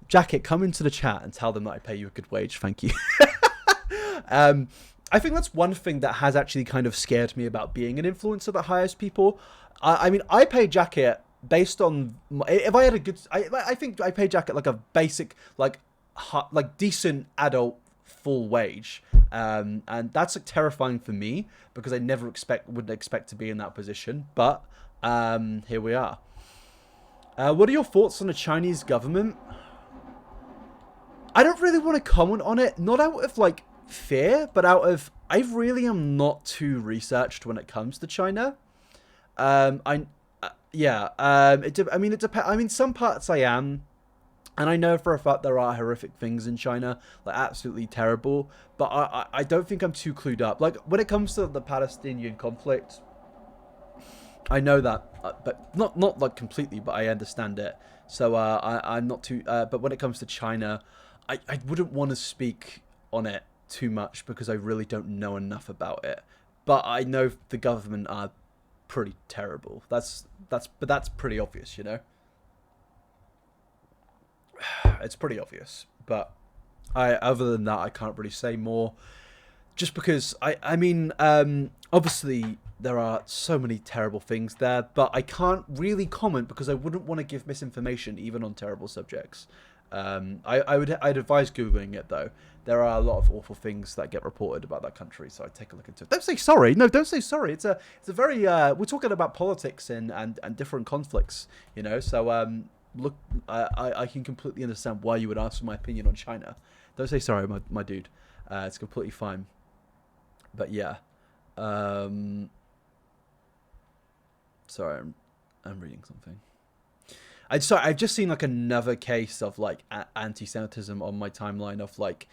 Jacket, come into the chat and tell them that I pay you a good wage. Thank you. I think that's one thing that has actually kind of scared me about being an influencer that hires people. I mean, I pay Jacket based on if I had a good. I think I pay Jacket like a basic, like decent adult full wage, and that's like terrifying for me because I never wouldn't expect to be in that position. But here we are. What are your thoughts on the Chinese government? I don't really want to comment on it, not out of like fear, but out of I really am not too researched when it comes to China. I mean, it depends. I mean, some parts I am, and I know for a fact there are horrific things in China, like absolutely terrible. But I don't think I'm too clued up. Like when it comes to the Palestinian conflict, I know that, but not like completely, but I understand it. So I'm not too. But when it comes to China, I wouldn't want to speak on it too much because I really don't know enough about it. But I know the government are pretty terrible. That's pretty obvious, you know. It's pretty obvious, but other than that, I can't really say more. Just because I mean, obviously there are so many terrible things there, but I can't really comment because I wouldn't want to give misinformation even on terrible subjects. I'd advise Googling it though. There are a lot of awful things that get reported about that country, so I'd take a look into it. Don't say sorry. No, don't say sorry. It's a very we're talking about politics and different conflicts, you know. So look, I can completely understand why you would ask for my opinion on China. Don't say sorry, my dude. It's completely fine. But yeah, sorry, I'm reading something. I've just seen like another case of like anti-Semitism on my timeline of like,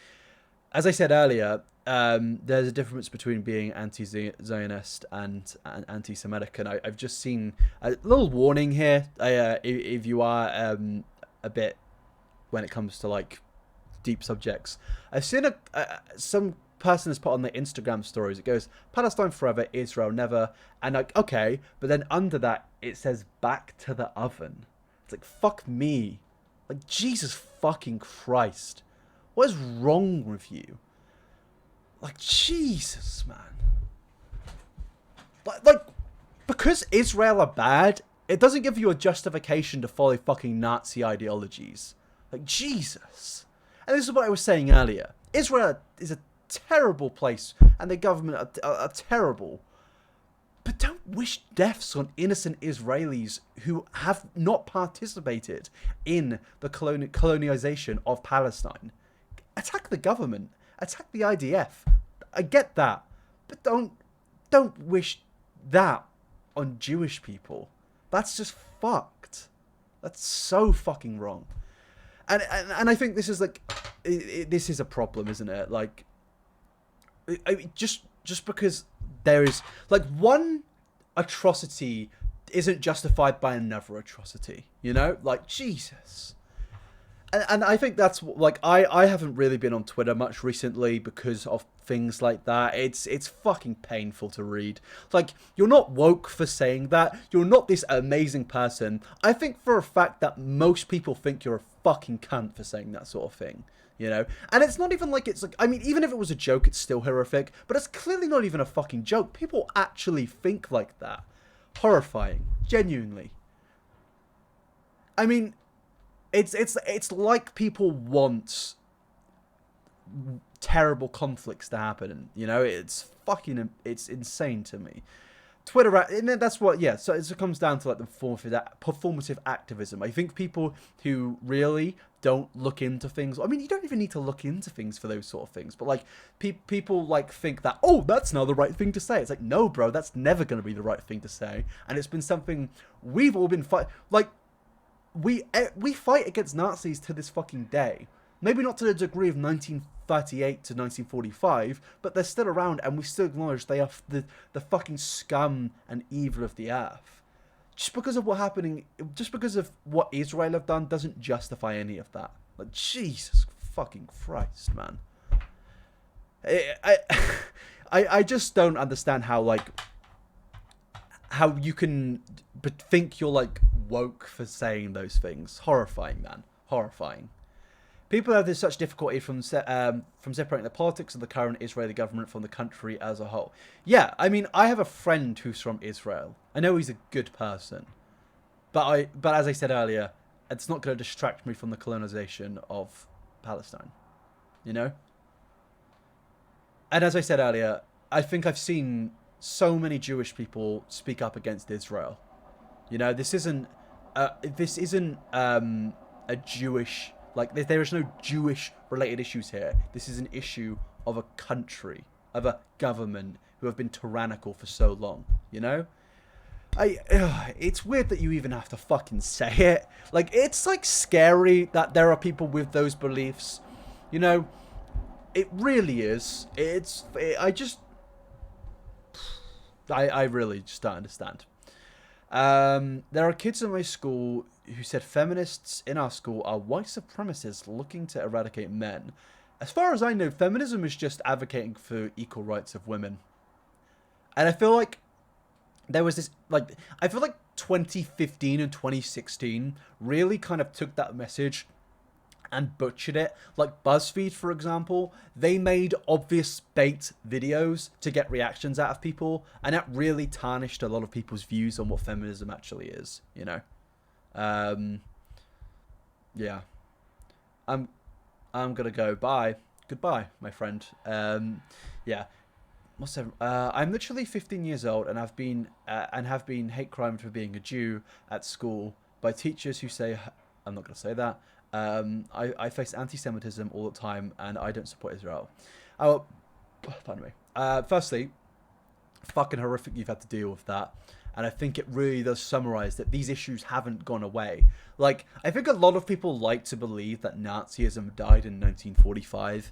as I said earlier, there's a difference between being anti-Zionist and anti-Semitic, and I've just seen a little warning here. If you are a bit when it comes to like deep subjects, I've seen some person has put on their Instagram stories. It goes Palestine forever, Israel never, and like okay, but then under that it says back to the oven. It's like, fuck me. Like, Jesus fucking Christ. What is wrong with you? Like, Jesus, man. Like, because Israel are bad, it doesn't give you a justification to follow fucking Nazi ideologies. Like, Jesus. And this is what I was saying earlier. Israel is a terrible place, and the government are terrible. But don't wish deaths on innocent Israelis who have not participated in the colonization of Palestine. Attack the government. Attack the IDF. I get that. But don't wish that on Jewish people. That's just fucked. That's so fucking wrong. And I think this is like... this is a problem, isn't it? Like... Just because there is like one atrocity isn't justified by another atrocity, you know, like Jesus. And I think that's like I haven't really been on Twitter much recently because of things like that. It's fucking painful to read. Like, you're not woke for saying that. You're not this amazing person. I think for a fact that most people think you're a fucking cunt for saying that sort of thing. You know? And it's not even like it's like, I mean, even if it was a joke, it's still horrific. But it's clearly not even a fucking joke. People actually think like that. Horrifying. Genuinely. I mean, it's like people want terrible conflicts to happen. You know, it's insane to me. Twitter, and that's what, yeah, so it comes down to like the performative activism. I think people who really don't look into things, I mean, you don't even need to look into things for those sort of things, but like people like think that, oh, that's now the right thing to say. It's like, no, bro, that's never going to be the right thing to say. And it's been something we've all been like, we fight against Nazis to this fucking day. Maybe not to the degree of 1938 to 1945, but they're still around, and we still acknowledge they are the fucking scum and evil of the earth. Just because of just because of what Israel have done doesn't justify any of that. Like, Jesus fucking Christ, man. I just don't understand how you can think you're like woke for saying those things. Horrifying, man. Horrifying. People have such difficulty from separating the politics of the current Israeli government from the country as a whole. Yeah, I mean, I have a friend who's from Israel. I know he's a good person, but as I said earlier, it's not going to distract me from the colonization of Palestine. You know? And as I said earlier, I think I've seen so many Jewish people speak up against Israel. You know, this isn't a Jewish, like, there is no Jewish related issues here. This is an issue of a country, of a government who have been tyrannical for so long, you know? It's weird that you even have to fucking say it. Like, it's like scary that there are people with those beliefs, you know? It really is. I really just don't understand. There are kids in my school who said feminists in our school are white supremacists looking to eradicate men. As far as I know, feminism is just advocating for equal rights of women. And I feel like there was this, like, I feel like 2015 and 2016 really kind of took that message and butchered it. Like BuzzFeed, for example, they made obvious bait videos to get reactions out of people, and that really tarnished a lot of people's views on what feminism actually is, you know? Yeah. I'm gonna go. Bye. Goodbye, my friend. Yeah. I'm literally 15 years old and have been hate crimed for being a Jew at school by teachers who say, I'm not gonna say that. I face anti-Semitism all the time, and I don't support Israel. Oh, pardon me. Firstly, fucking horrific you've had to deal with that, and I think it really does summarize that these issues haven't gone away. Like, I think a lot of people like to believe that Nazism died in 1945.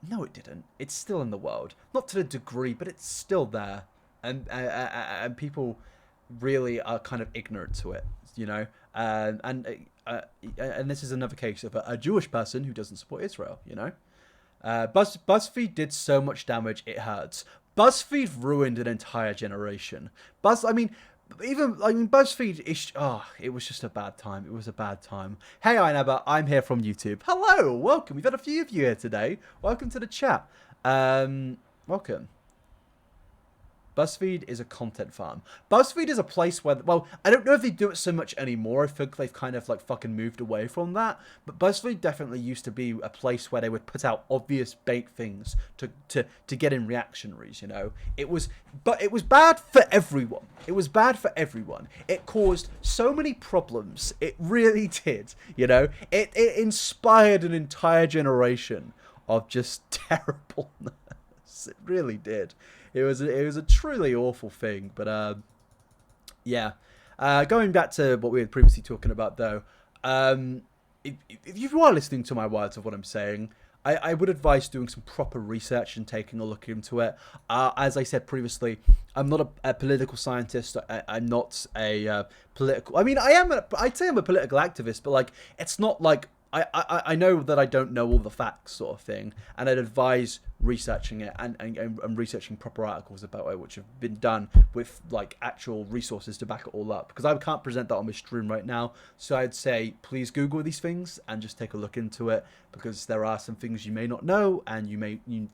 No, it didn't. It's still in the world, not to the degree, but it's still there, and people really are kind of ignorant to it, you know, and this is another case of a Jewish person who doesn't support Israel, you know. BuzzFeed did so much damage, it hurts. BuzzFeed ruined an entire generation. BuzzFeed, it was just a bad time. It was a bad time. Hey, iNabber, I'm here from YouTube. Hello, welcome. We've had a few of you here today. Welcome to the chat. Welcome. BuzzFeed is a content farm. BuzzFeed is a place where, well, I don't know if they do it so much anymore. I think they've kind of like fucking moved away from that. But BuzzFeed definitely used to be a place where they would put out obvious bait things to get in reactionaries, you know. But it was bad for everyone. It was bad for everyone. It caused so many problems. It really did, you know. It inspired an entire generation of just terribleness. It really did. It was a truly awful thing, but yeah. Going back to what we were previously talking about, though, if you are listening to my words of what I'm saying, I would advise doing some proper research and taking a look into it. As I said previously, I'm not a political scientist. I'm not a political. I mean, I'd say I'm a political activist, but like, it's not like I know that I don't know all the facts, sort of thing, and I'd advise researching it and researching proper articles about it, which have been done with like actual resources to back it all up. Because I can't present that on my stream right now, so I'd say please Google these things and just take a look into it, because there are some things you may not know and you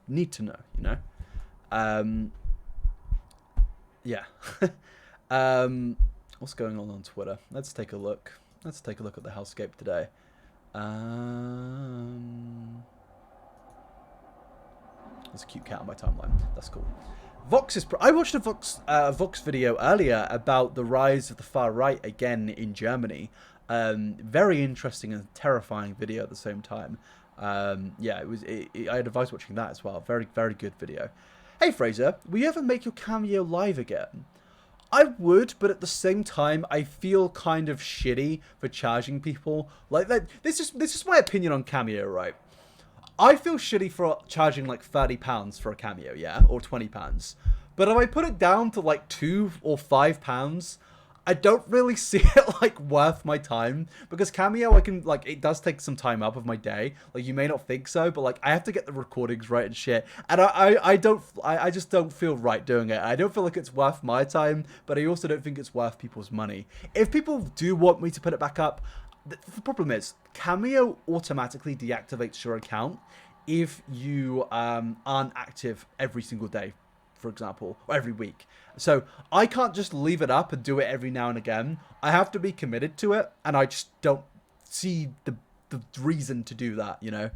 need to know. You know, yeah. What's going on Twitter? Let's take a look. Let's take a look at the hellscape today. There's a cute cat on my timeline. That's cool. Vox is. I watched a Vox video earlier about the rise of the far right again in Germany. Very interesting and terrifying video at the same time. Yeah, it was. I had advice watching that as well. Very, very good video. Hey Fraser, will you ever make your cameo live again? I would, but at the same time, I feel kind of shitty for charging people. Like that. This is my opinion on Cameo, right? I feel shitty for charging like £30 for a Cameo, yeah, or £20. But if I put it down to like £2 or £5, I don't really see it like worth my time, because Cameo, I can like, it does take some time up of my day. Like you may not think so, but like I have to get the recordings right and shit, and I just don't feel right doing it. I don't feel like it's worth my time, but I also don't think it's worth people's money. If people do want me to put it back up, the problem is Cameo automatically deactivates your account if you aren't active every single day, for example, or every week. So I can't just leave it up and do it every now and again. I have to be committed to it, and I just don't see the reason to do that, you know?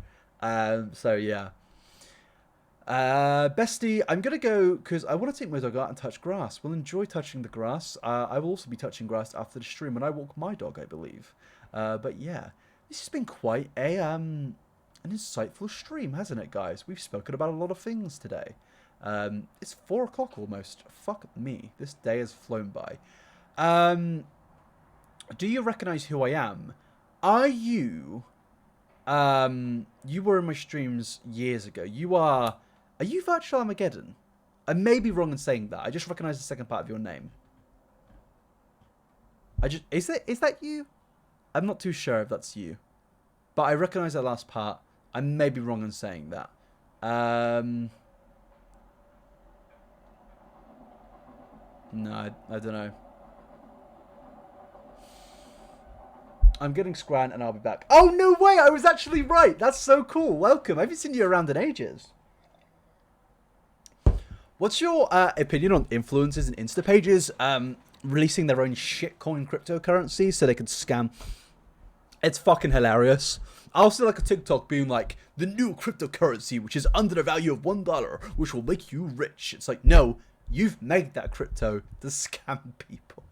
So yeah. Bestie, I'm gonna go because I want to take my dog out and touch grass. We'll enjoy touching the grass. I will also be touching grass after the stream when I walk my dog, I believe. But yeah, this has been quite a an insightful stream, hasn't it, guys? We've spoken about a lot of things today. It's 4 o'clock almost. Fuck me. This day has flown by. Do you recognize who I am? Are you... you were in my streams years ago. Are you Virtual Armageddon? I may be wrong in saying that. I just recognize the second part of your name. Is that you? I'm not too sure if that's you. But I recognize that last part. I may be wrong in saying that. No, I don't know. I'm getting scran and I'll be back. Oh, no way! I was actually right! That's so cool. Welcome. I haven't seen you around in ages. What's your opinion on influencers and Insta pages releasing their own shitcoin cryptocurrency so they can scam? It's fucking hilarious. I'll see like a TikTok being like, the new cryptocurrency, which is under the value of $1, which will make you rich. It's like, no, you've made that crypto to scam people.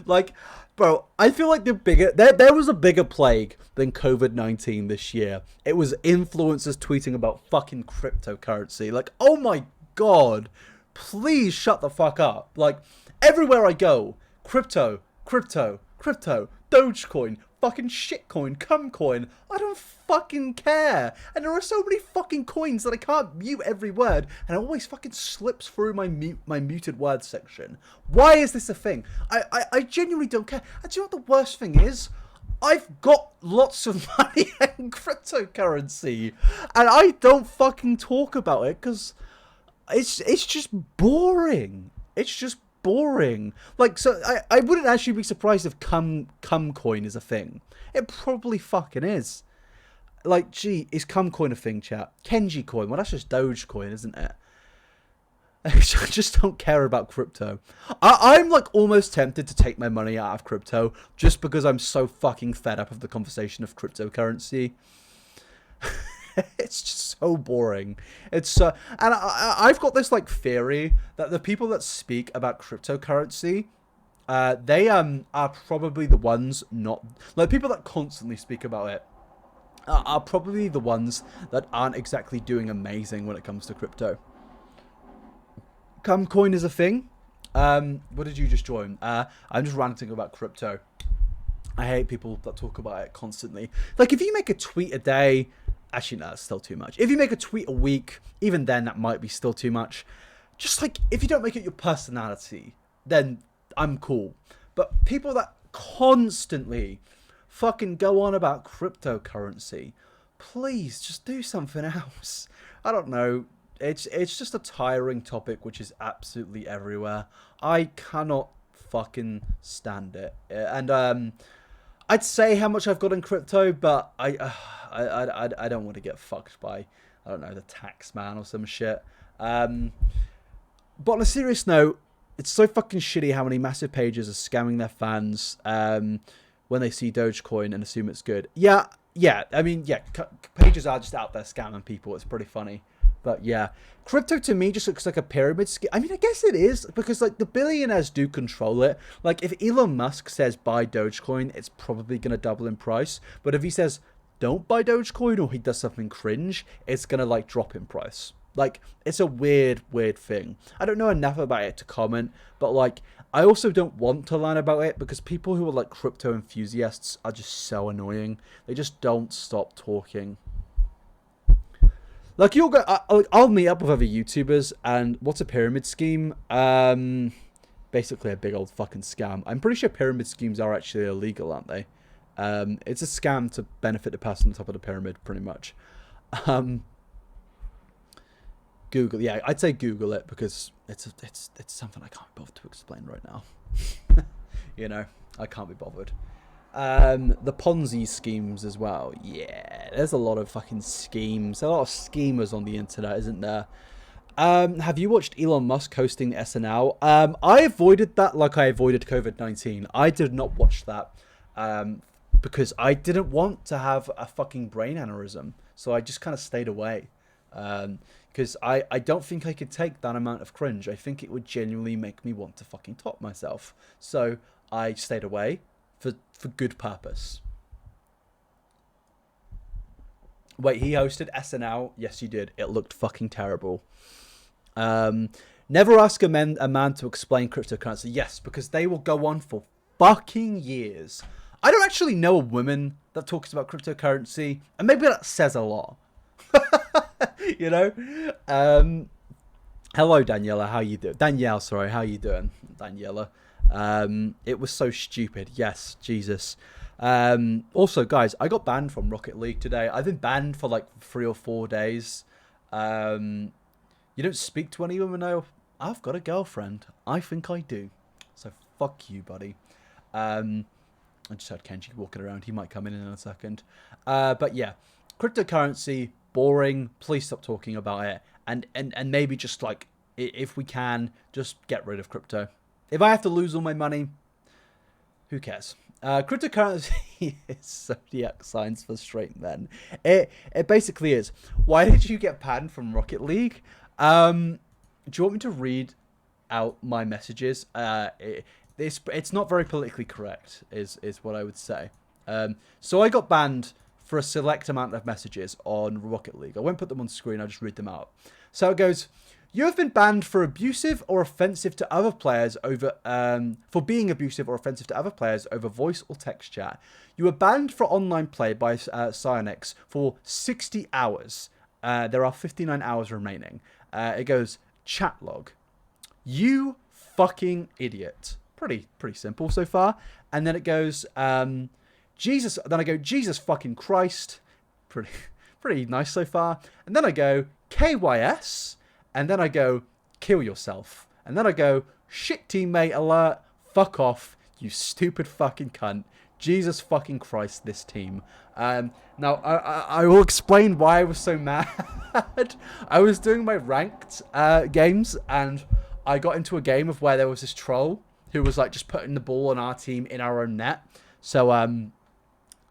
Like, bro, I feel like there was a bigger plague than COVID-19 this year. It was influencers tweeting about fucking cryptocurrency. Like, oh my god, please shut the fuck up. Like, everywhere I go, crypto, Dogecoin, fucking shitcoin, cumcoin. I don't fucking care. And there are so many fucking coins that I can't mute every word, and it always fucking slips through my muted words section. Why is this a thing? I genuinely don't care. And do you know what the worst thing is? I've got lots of money in cryptocurrency, and I don't fucking talk about it because it's just boring. It's just boring. Like, so I wouldn't actually be surprised if cumcoin is a thing. It probably fucking is. Like, gee, is cumcoin a thing, chat? Kenji coin, well, that's just Dogecoin, isn't it? I just don't care about crypto. I'm like almost tempted to take my money out of crypto just because I'm so fucking fed up of the conversation of cryptocurrency. It's just so boring. It's and I've got this like theory that the people that speak about cryptocurrency, they are probably the ones not like people that constantly speak about it are probably the ones that aren't exactly doing amazing when it comes to crypto. Cumcoin is a thing. What did you just join? I'm just ranting about crypto. I hate people that talk about it constantly. Like, if you make a tweet a day, actually, no, that's still too much. If you make a tweet a week, even then, that might be still too much. Just like, if you don't make it your personality, then I'm cool. But people that constantly fucking go on about cryptocurrency. Please, just do something else. I don't know. It's just a tiring topic which is absolutely everywhere. I cannot fucking stand it. And I'd say how much I've got in crypto, but I don't want to get fucked by, I don't know, the tax man or some shit. But on a serious note, it's so fucking shitty how many massive pages are scamming their fans when they see Dogecoin and assume it's good. Yeah. I mean, yeah, pages are just out there scamming people. It's pretty funny. But yeah, crypto to me just looks like a pyramid scheme. I mean, I guess it is, because like the billionaires do control it. Like if Elon Musk says buy Dogecoin, it's probably going to double in price. But if he says don't buy Dogecoin, or he does something cringe, it's going to like drop in price. Like it's a weird thing. I don't know enough about it to comment, but like I also don't want to learn about it because people who are like crypto enthusiasts are just so annoying. They just don't stop talking. Like you'll go, I'll meet up with other YouTubers, and what's a pyramid scheme? Basically a big old fucking scam. I'm pretty sure pyramid schemes are actually illegal, aren't they? It's a scam to benefit the person on top of the pyramid, pretty much. Google, yeah, I'd say Google it because it's something I can't bother to explain right now. You know, I can't be bothered. The Ponzi schemes as well. Yeah, there's a lot of fucking schemes. A lot of schemers on the internet, isn't there? Have you watched Elon Musk hosting SNL? I avoided that like I avoided COVID-19. I did not watch that because I didn't want to have a fucking brain aneurysm. So I just kind of stayed away. Because I don't think I could take that amount of cringe. I think it would genuinely make me want to fucking top myself. So I stayed away. For good purpose. Wait, he hosted SNL? Yes, he did. It looked fucking terrible. Never ask a man to explain cryptocurrency. Yes, because they will go on for fucking years. I don't actually know a woman that talks about cryptocurrency, and maybe that says a lot. You know? Hello, Daniela. How you doing? Danielle, sorry. How you doing, Daniela? It was so stupid. Yes, Jesus. Also, guys, I got banned from Rocket League today. I've been banned for like 3 or 4 days. You don't speak to any women now. I've got a girlfriend. I think I do. So fuck you, buddy. I just heard Kenji walking around. He might come in a second. But yeah, cryptocurrency, boring. Please stop talking about it. And maybe just like, if we can, just get rid of crypto. If I have to lose all my money, who cares? Cryptocurrency is zodiac signs for straight men. It basically is. Why did you get banned from Rocket League? Do you want me to read out my messages? It's not very politically correct, is what I would say. So I got banned for a select amount of messages on Rocket League. I won't put them on screen. I'll just read them out. So it goes. You have been banned for abusive or offensive to other players over for being abusive or offensive to other players over voice or text chat. You were banned for online play by Cyanix for 60 hours. There are 59 hours remaining. It goes chat log. You fucking idiot. Pretty simple so far. And then it goes Jesus. Then I go Jesus fucking Christ. Pretty nice so far. And then I go KYS. And then I go, kill yourself. And then I go, shit teammate alert, fuck off, you stupid fucking cunt. Jesus fucking Christ, this team. Now, I will explain why I was so mad. I was doing my ranked games, and I got into a game of where there was this troll who was like just putting the ball on our team in our own net. So I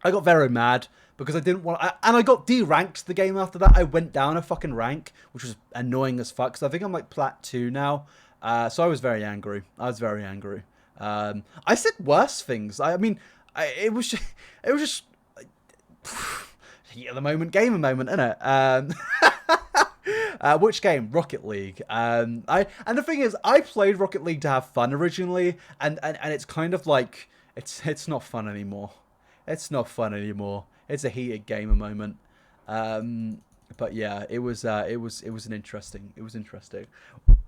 got very mad. Because I didn't want... and I got de-ranked the game after that. I went down a fucking rank, which was annoying as fuck. So I think I'm like plat 2 now. So I was very angry. I said worse things. I mean, it was just... heat of the moment, gamer moment, innit? Which game? Rocket League. And the thing is, I played Rocket League to have fun originally. And it's kind of like... It's not fun anymore. It's not fun anymore. It's a heated gamer moment. But yeah, it was interesting.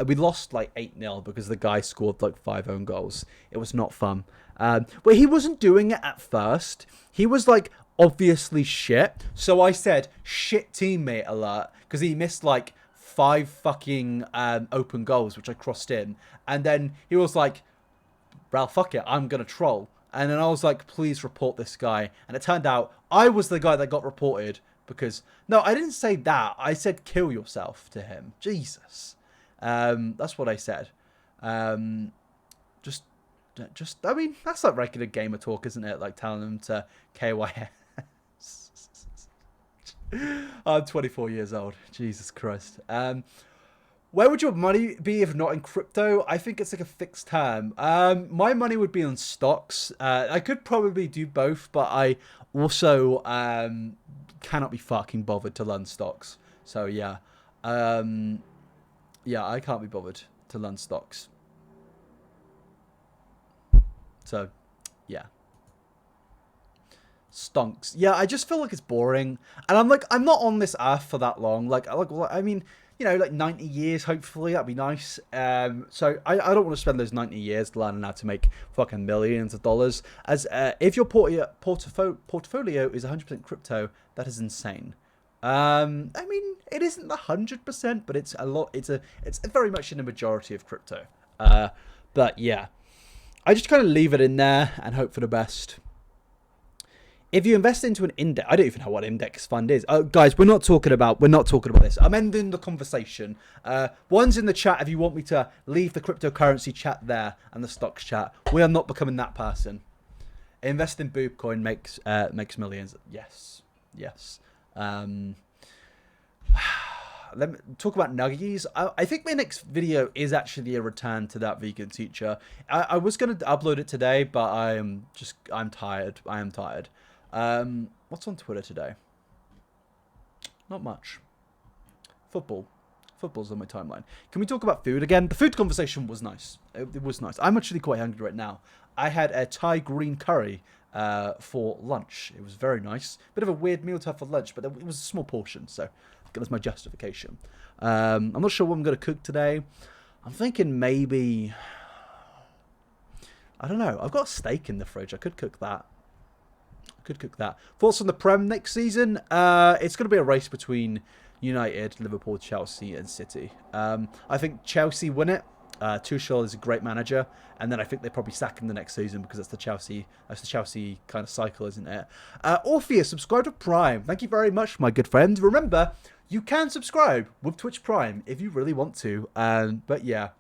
We lost like 8-0 because the guy scored like 5 own goals. It was not fun. But he wasn't doing it at first. He was like obviously shit. So I said shit teammate alert because he missed like 5 fucking open goals, which I crossed in. And then he was like, "Well, fuck it, I'm gonna troll." And then I was like, "Please report this guy." And it turned out I was the guy that got reported because no, I didn't say that. I said kill yourself to him. Jesus, that's what I said. Just. I mean, that's like regular gamer talk, isn't it? Like telling them to KYS. I'm 24 years old. Jesus Christ. Where would your money be if not in crypto? I think it's like a fixed term. My money would be on stocks. I could probably do both, but I also cannot be fucking bothered to learn stocks. So yeah. Yeah, I can't be bothered to learn stocks. So, yeah. Stonks. Yeah, I just feel like it's boring. And I'm not on this earth for that long. I mean, you know, like 90 years, hopefully. That'd be nice. So I don't want to spend those 90 years learning how to make fucking millions of dollars. As if your portfolio is 100% crypto, that is insane. I mean, it isn't 100%, but it's a lot. It's very much in the majority of crypto. But yeah. I just kind of leave it in there and hope for the best. If you invest into an index, I don't even know what index fund is. Guys, we're not talking about this. I'm ending the conversation. One's in the chat if you want me to leave the cryptocurrency chat there and the stocks chat. We are not becoming that person. Invest in Boopcoin makes millions. Yes. Let me talk about nuggies. I think my next video is actually a return to that vegan teacher. I was going to upload it today, but I'm tired. I am tired. What's on Twitter today? Not much. Football's on my timeline. Can we talk about food again? The food conversation was nice. It was nice. I'm actually quite hungry right now. I had a Thai green curry for lunch. It was very nice. Bit of a weird meal to have for lunch, but it was a small portion, so that's my justification. I'm not sure what I'm going to cook today. I'm thinking maybe, I don't know. I've got a steak in the fridge. I could cook that. Thoughts on the Prem next season? It's going to be a race between United, Liverpool, Chelsea, and City. I think Chelsea win it. Tuchel is a great manager, and then I think they probably sack him the next season because that's the Chelsea kind of cycle, isn't it? Orpheus, subscribe to Prime. Thank you very much, my good friend. Remember, you can subscribe with Twitch Prime if you really want to. But yeah,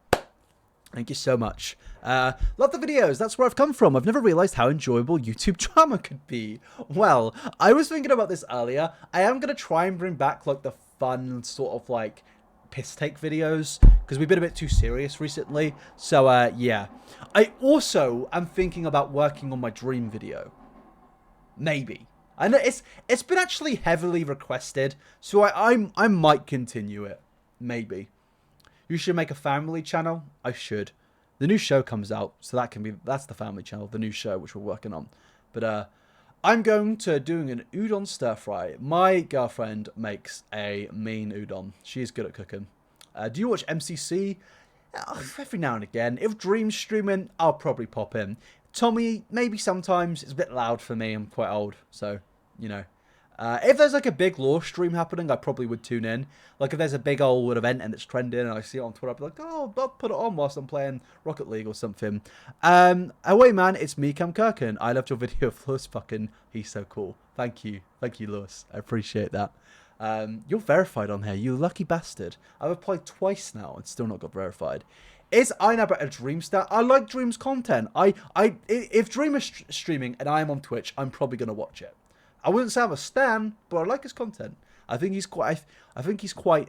thank you so much. Love the videos. That's where I've come from. I've never realized how enjoyable YouTube drama could be. Well, I was thinking about this earlier. I am going to try and bring back like the fun sort of like piss take videos because we've been a bit too serious recently. So yeah, I also am thinking about working on my dream video. Maybe. I know it's been actually heavily requested, so I might continue it. Maybe. You should make a family channel. I should. The new show comes out, so that's the family channel, the new show which we're working on. But I'm going to doing an udon stir fry. My girlfriend makes a mean udon. She's good at cooking. Do you watch MCC? Every now and again. If Dream's streaming, I'll probably pop in. Tommy, maybe sometimes. It's a bit loud for me. I'm quite old, so, you know. If there's like a big lore stream happening, I probably would tune in. Like if there's a big old event and it's trending and I see it on Twitter, I'd be like, oh, I'll put it on whilst I'm playing Rocket League or something. Away man, it's me, Cam Kirkin. I loved your video of Lewis fucking. He's so cool. Thank you, Lewis. I appreciate that. You're verified on here, you lucky bastard. I've applied twice now and still not got verified. Is iNabber a Dream star? I like Dream's content. If Dream is streaming and I am on Twitch, I'm probably gonna watch it. I wouldn't say I'm a stan, but I like his content. I think he's quite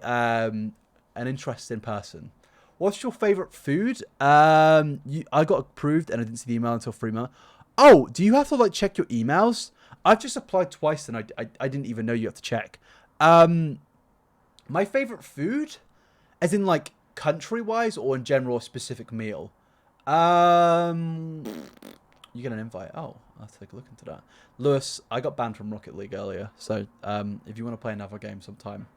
an interesting person. What's your favorite food? I got approved and I didn't see the email until 3 months. Oh, do you have to like check your emails? I've just applied twice and I didn't even know you have to check. My favorite food, as in like country wise or in general a specific meal. You get an invite. Oh, I'll have to take a look into that. Lewis, I got banned from Rocket League earlier, so if you want to play another game sometime,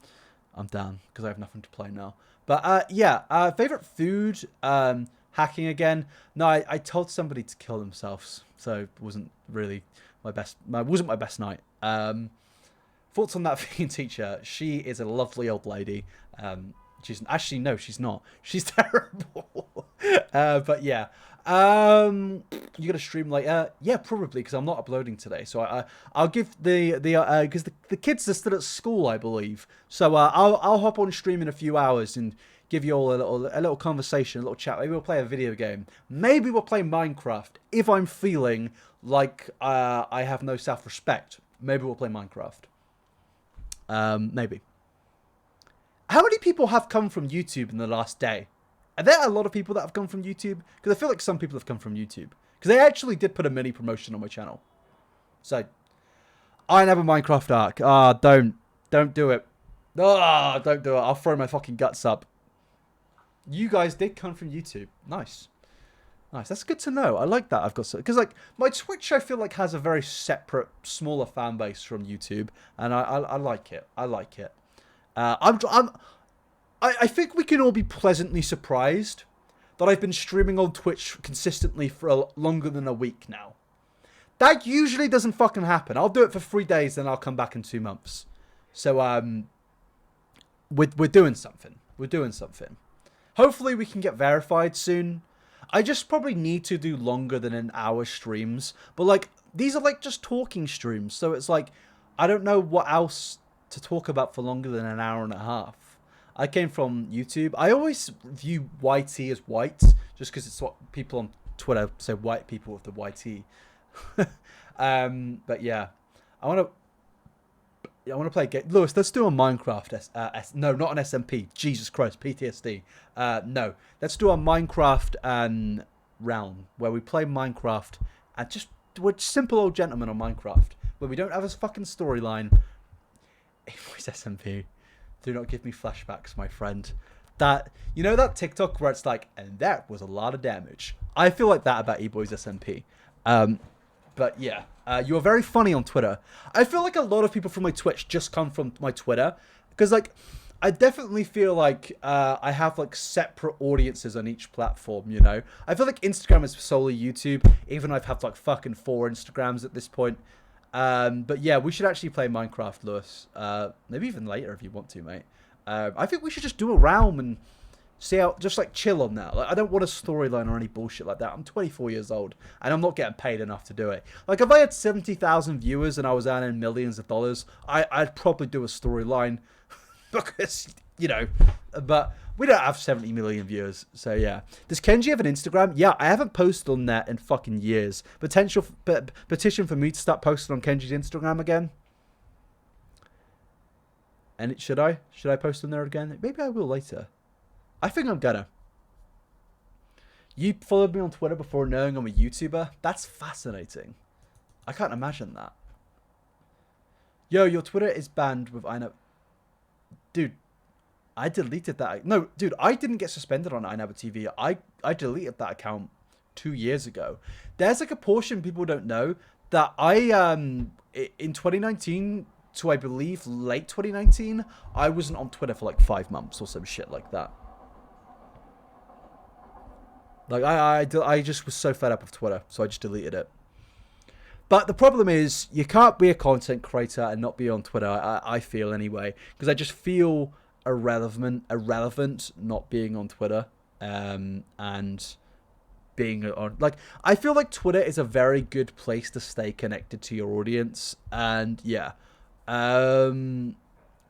I'm down because I have nothing to play now. But yeah, favorite food, hacking again. No, I told somebody to kill themselves, so it wasn't really my best night. Thoughts on that vegan teacher? She is a lovely old lady. She's actually, no, she's not. She's terrible. But yeah. You gonna stream later? Yeah, probably, because I'm not uploading today. So I'll give because the kids are still at school, I believe. So I'll hop on stream in a few hours and give you all a little conversation, a little chat. Maybe we'll play a video game. Maybe we'll play Minecraft if I'm feeling like I have no self-respect. Maybe we'll play Minecraft. Maybe. How many people have come from YouTube in the last day? Are there a lot of people that have come from YouTube? Because I feel like some people have come from YouTube. Because they actually did put a mini promotion on my channel. So, iNabber Minecraft Arc. Ah, don't do it. Ah, don't do it. I'll throw my fucking guts up. You guys did come from YouTube. Nice. Nice. That's good to know. I like that. I've got because like my Twitch, I feel like has a very separate, smaller fan base from YouTube, and I like it. I like it. I think we can all be pleasantly surprised that I've been streaming on Twitch consistently for longer than a week now. That usually doesn't fucking happen. I'll do it for 3 days, then I'll come back in 2 months. So we're doing something. We're doing something. Hopefully we can get verified soon. I just probably need to do longer than an hour streams. But like these are like just talking streams, so it's like I don't know what else to talk about for longer than an hour and a half. I came from YouTube. I always view YT as white, just because it's what people on Twitter say, white people with the YT. But yeah, I want to play a game. Lewis, let's do a Minecraft. No, not an SMP. Jesus Christ, PTSD. No, let's do a Minecraft round where we play Minecraft and we're simple old gentlemen on Minecraft, where we don't have a fucking storyline. It's SMP. Do not give me flashbacks, my friend. That, you know that TikTok where it's like, and that was a lot of damage. I feel like that about eBoy's SMP. But yeah, you are very funny on Twitter. I feel like a lot of people from my Twitch just come from my Twitter. Because like, I definitely feel like I have like separate audiences on each platform, you know? I feel like Instagram is solely YouTube, even though I've had like fucking 4 Instagrams at this point. But yeah, we should actually play Minecraft, Lewis. Maybe even later if you want to, mate. I think we should just do a realm and see how, just like chill on that. Like, I don't want a storyline or any bullshit like that. I'm 24 years old and I'm not getting paid enough to do it. Like if I had 70,000 viewers and I was earning millions of dollars, I'd probably do a storyline because, you know, but we don't have 70 million viewers. So yeah. Does Kenji have an Instagram? Yeah, I haven't posted on that in fucking years. Petition for me to start posting on Kenji's Instagram again. And should I post on there again? Maybe I will later. I think I'm gonna. You followed me on Twitter before knowing I'm a YouTuber? That's fascinating. I can't imagine that. Yo, your Twitter is banned with iNabber. Dude, I deleted that. No, dude, I didn't get suspended on iNabber TV. I deleted that account 2 years ago. There's like a portion people don't know that I in 2019 to I believe late 2019, I wasn't on Twitter for like 5 months or some shit like that. Like I just was so fed up of Twitter, so I just deleted it. But the problem is, you can't be a content creator and not be on Twitter, I feel anyway. Because I just feel irrelevant not being on Twitter. And being on... Like, I feel like Twitter is a very good place to stay connected to your audience. And, yeah.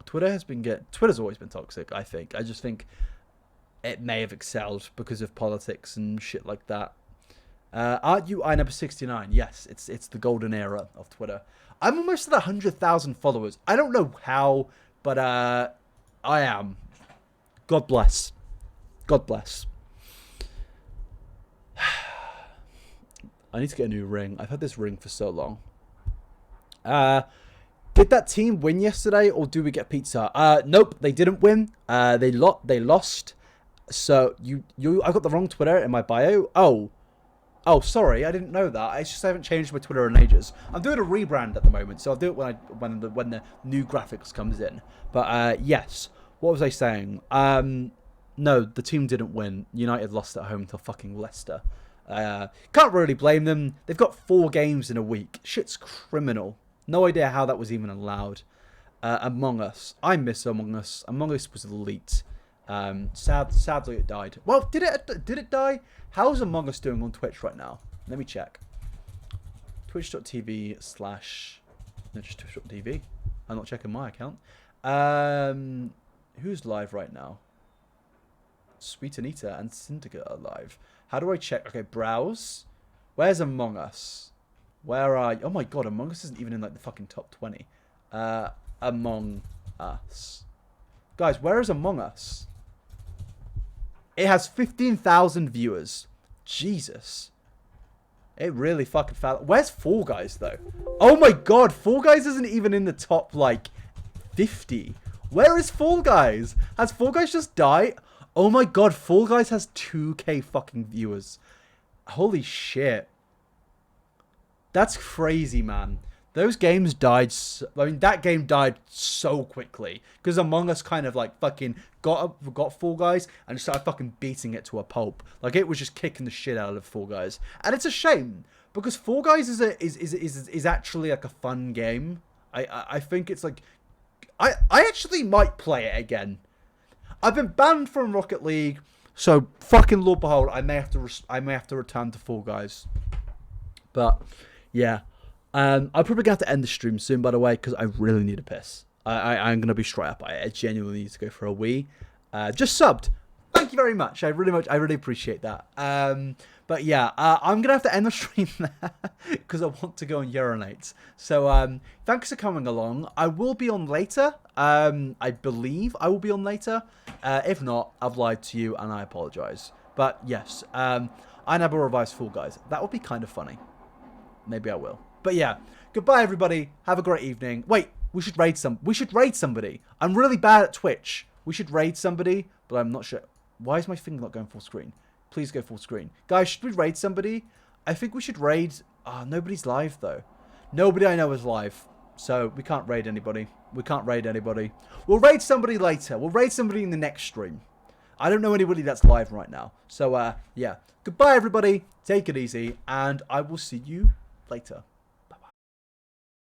Twitter's always been toxic, I think. I just think it may have excelled because of politics and shit like that. Aren't you iNabber 69? Yes, it's the golden era of Twitter. I'm almost at 100,000 followers. I don't know how, but I am. God bless. God bless. I need to get a new ring. I've had this ring for so long. Did that team win yesterday, or do we get pizza? Nope, they didn't win. They lost. So I got the wrong Twitter in my bio. Oh. Oh, sorry, I didn't know that. It's just I haven't changed my Twitter in ages. I'm doing a rebrand at the moment, so I'll do it when the new graphics comes in. But yes, what was I saying? No, the team didn't win. United lost at home to fucking Leicester. Can't really blame them. They've got 4 games in a week. Shit's criminal. No idea how that was even allowed. Among Us. I miss Among Us. Among Us was elite. Sadly it died. Well, did it die? How's Among Us doing on Twitch right now? Let me check. Twitch.tv/ no, just Twitch.tv. I'm not checking my account. Who's live right now? Sweet Anita and Syndicate are live. How do I check? Okay, browse. Where's Among Us? Where are you? Oh my god, Among Us isn't even in like the fucking top 20. Among Us. Guys, where is Among Us? It has 15,000 viewers. Jesus. It really fucking fell. Where's Fall Guys, though? Oh my god, Fall Guys isn't even in the top, like, 50. Where is Fall Guys? Has Fall Guys just died? Oh my god, Fall Guys has 2k fucking viewers. Holy shit. That's crazy, man. Those games died, I mean, that game died so quickly. Because Among Us kind of, like, fucking got Fall Guys and started fucking beating it to a pulp. Like, it was just kicking the shit out of Fall Guys. And it's a shame. Because Fall Guys is actually, like, a fun game. I think it's, like... I actually might play it again. I've been banned from Rocket League. So, fucking Lord behold, I may have to return to Fall Guys. But, yeah. I'm probably going to have to end the stream soon, by the way, because I really need a piss. I'm going to be straight up. I genuinely need to go for a wee. Just subbed. Thank you very much. I really appreciate that. But yeah, I'm going to have to end the stream there because I want to go and urinate. So thanks for coming along. I will be on later. I believe I will be on later. If not, I've lied to you and I apologize. But yes, iNabber revised Fall Guys. That would be kind of funny. Maybe I will. But yeah, goodbye everybody. Have a great evening. Wait, we should raid somebody. I'm really bad at Twitch. We should raid somebody, but I'm not sure. Why is my finger not going full screen? Please go full screen. Guys, should we raid somebody? I think we should raid... nobody's live though. Nobody I know is live. So we can't raid anybody. We'll raid somebody later. We'll raid somebody in the next stream. I don't know anybody that's live right now. So yeah. Goodbye everybody. Take it easy. And I will see you later.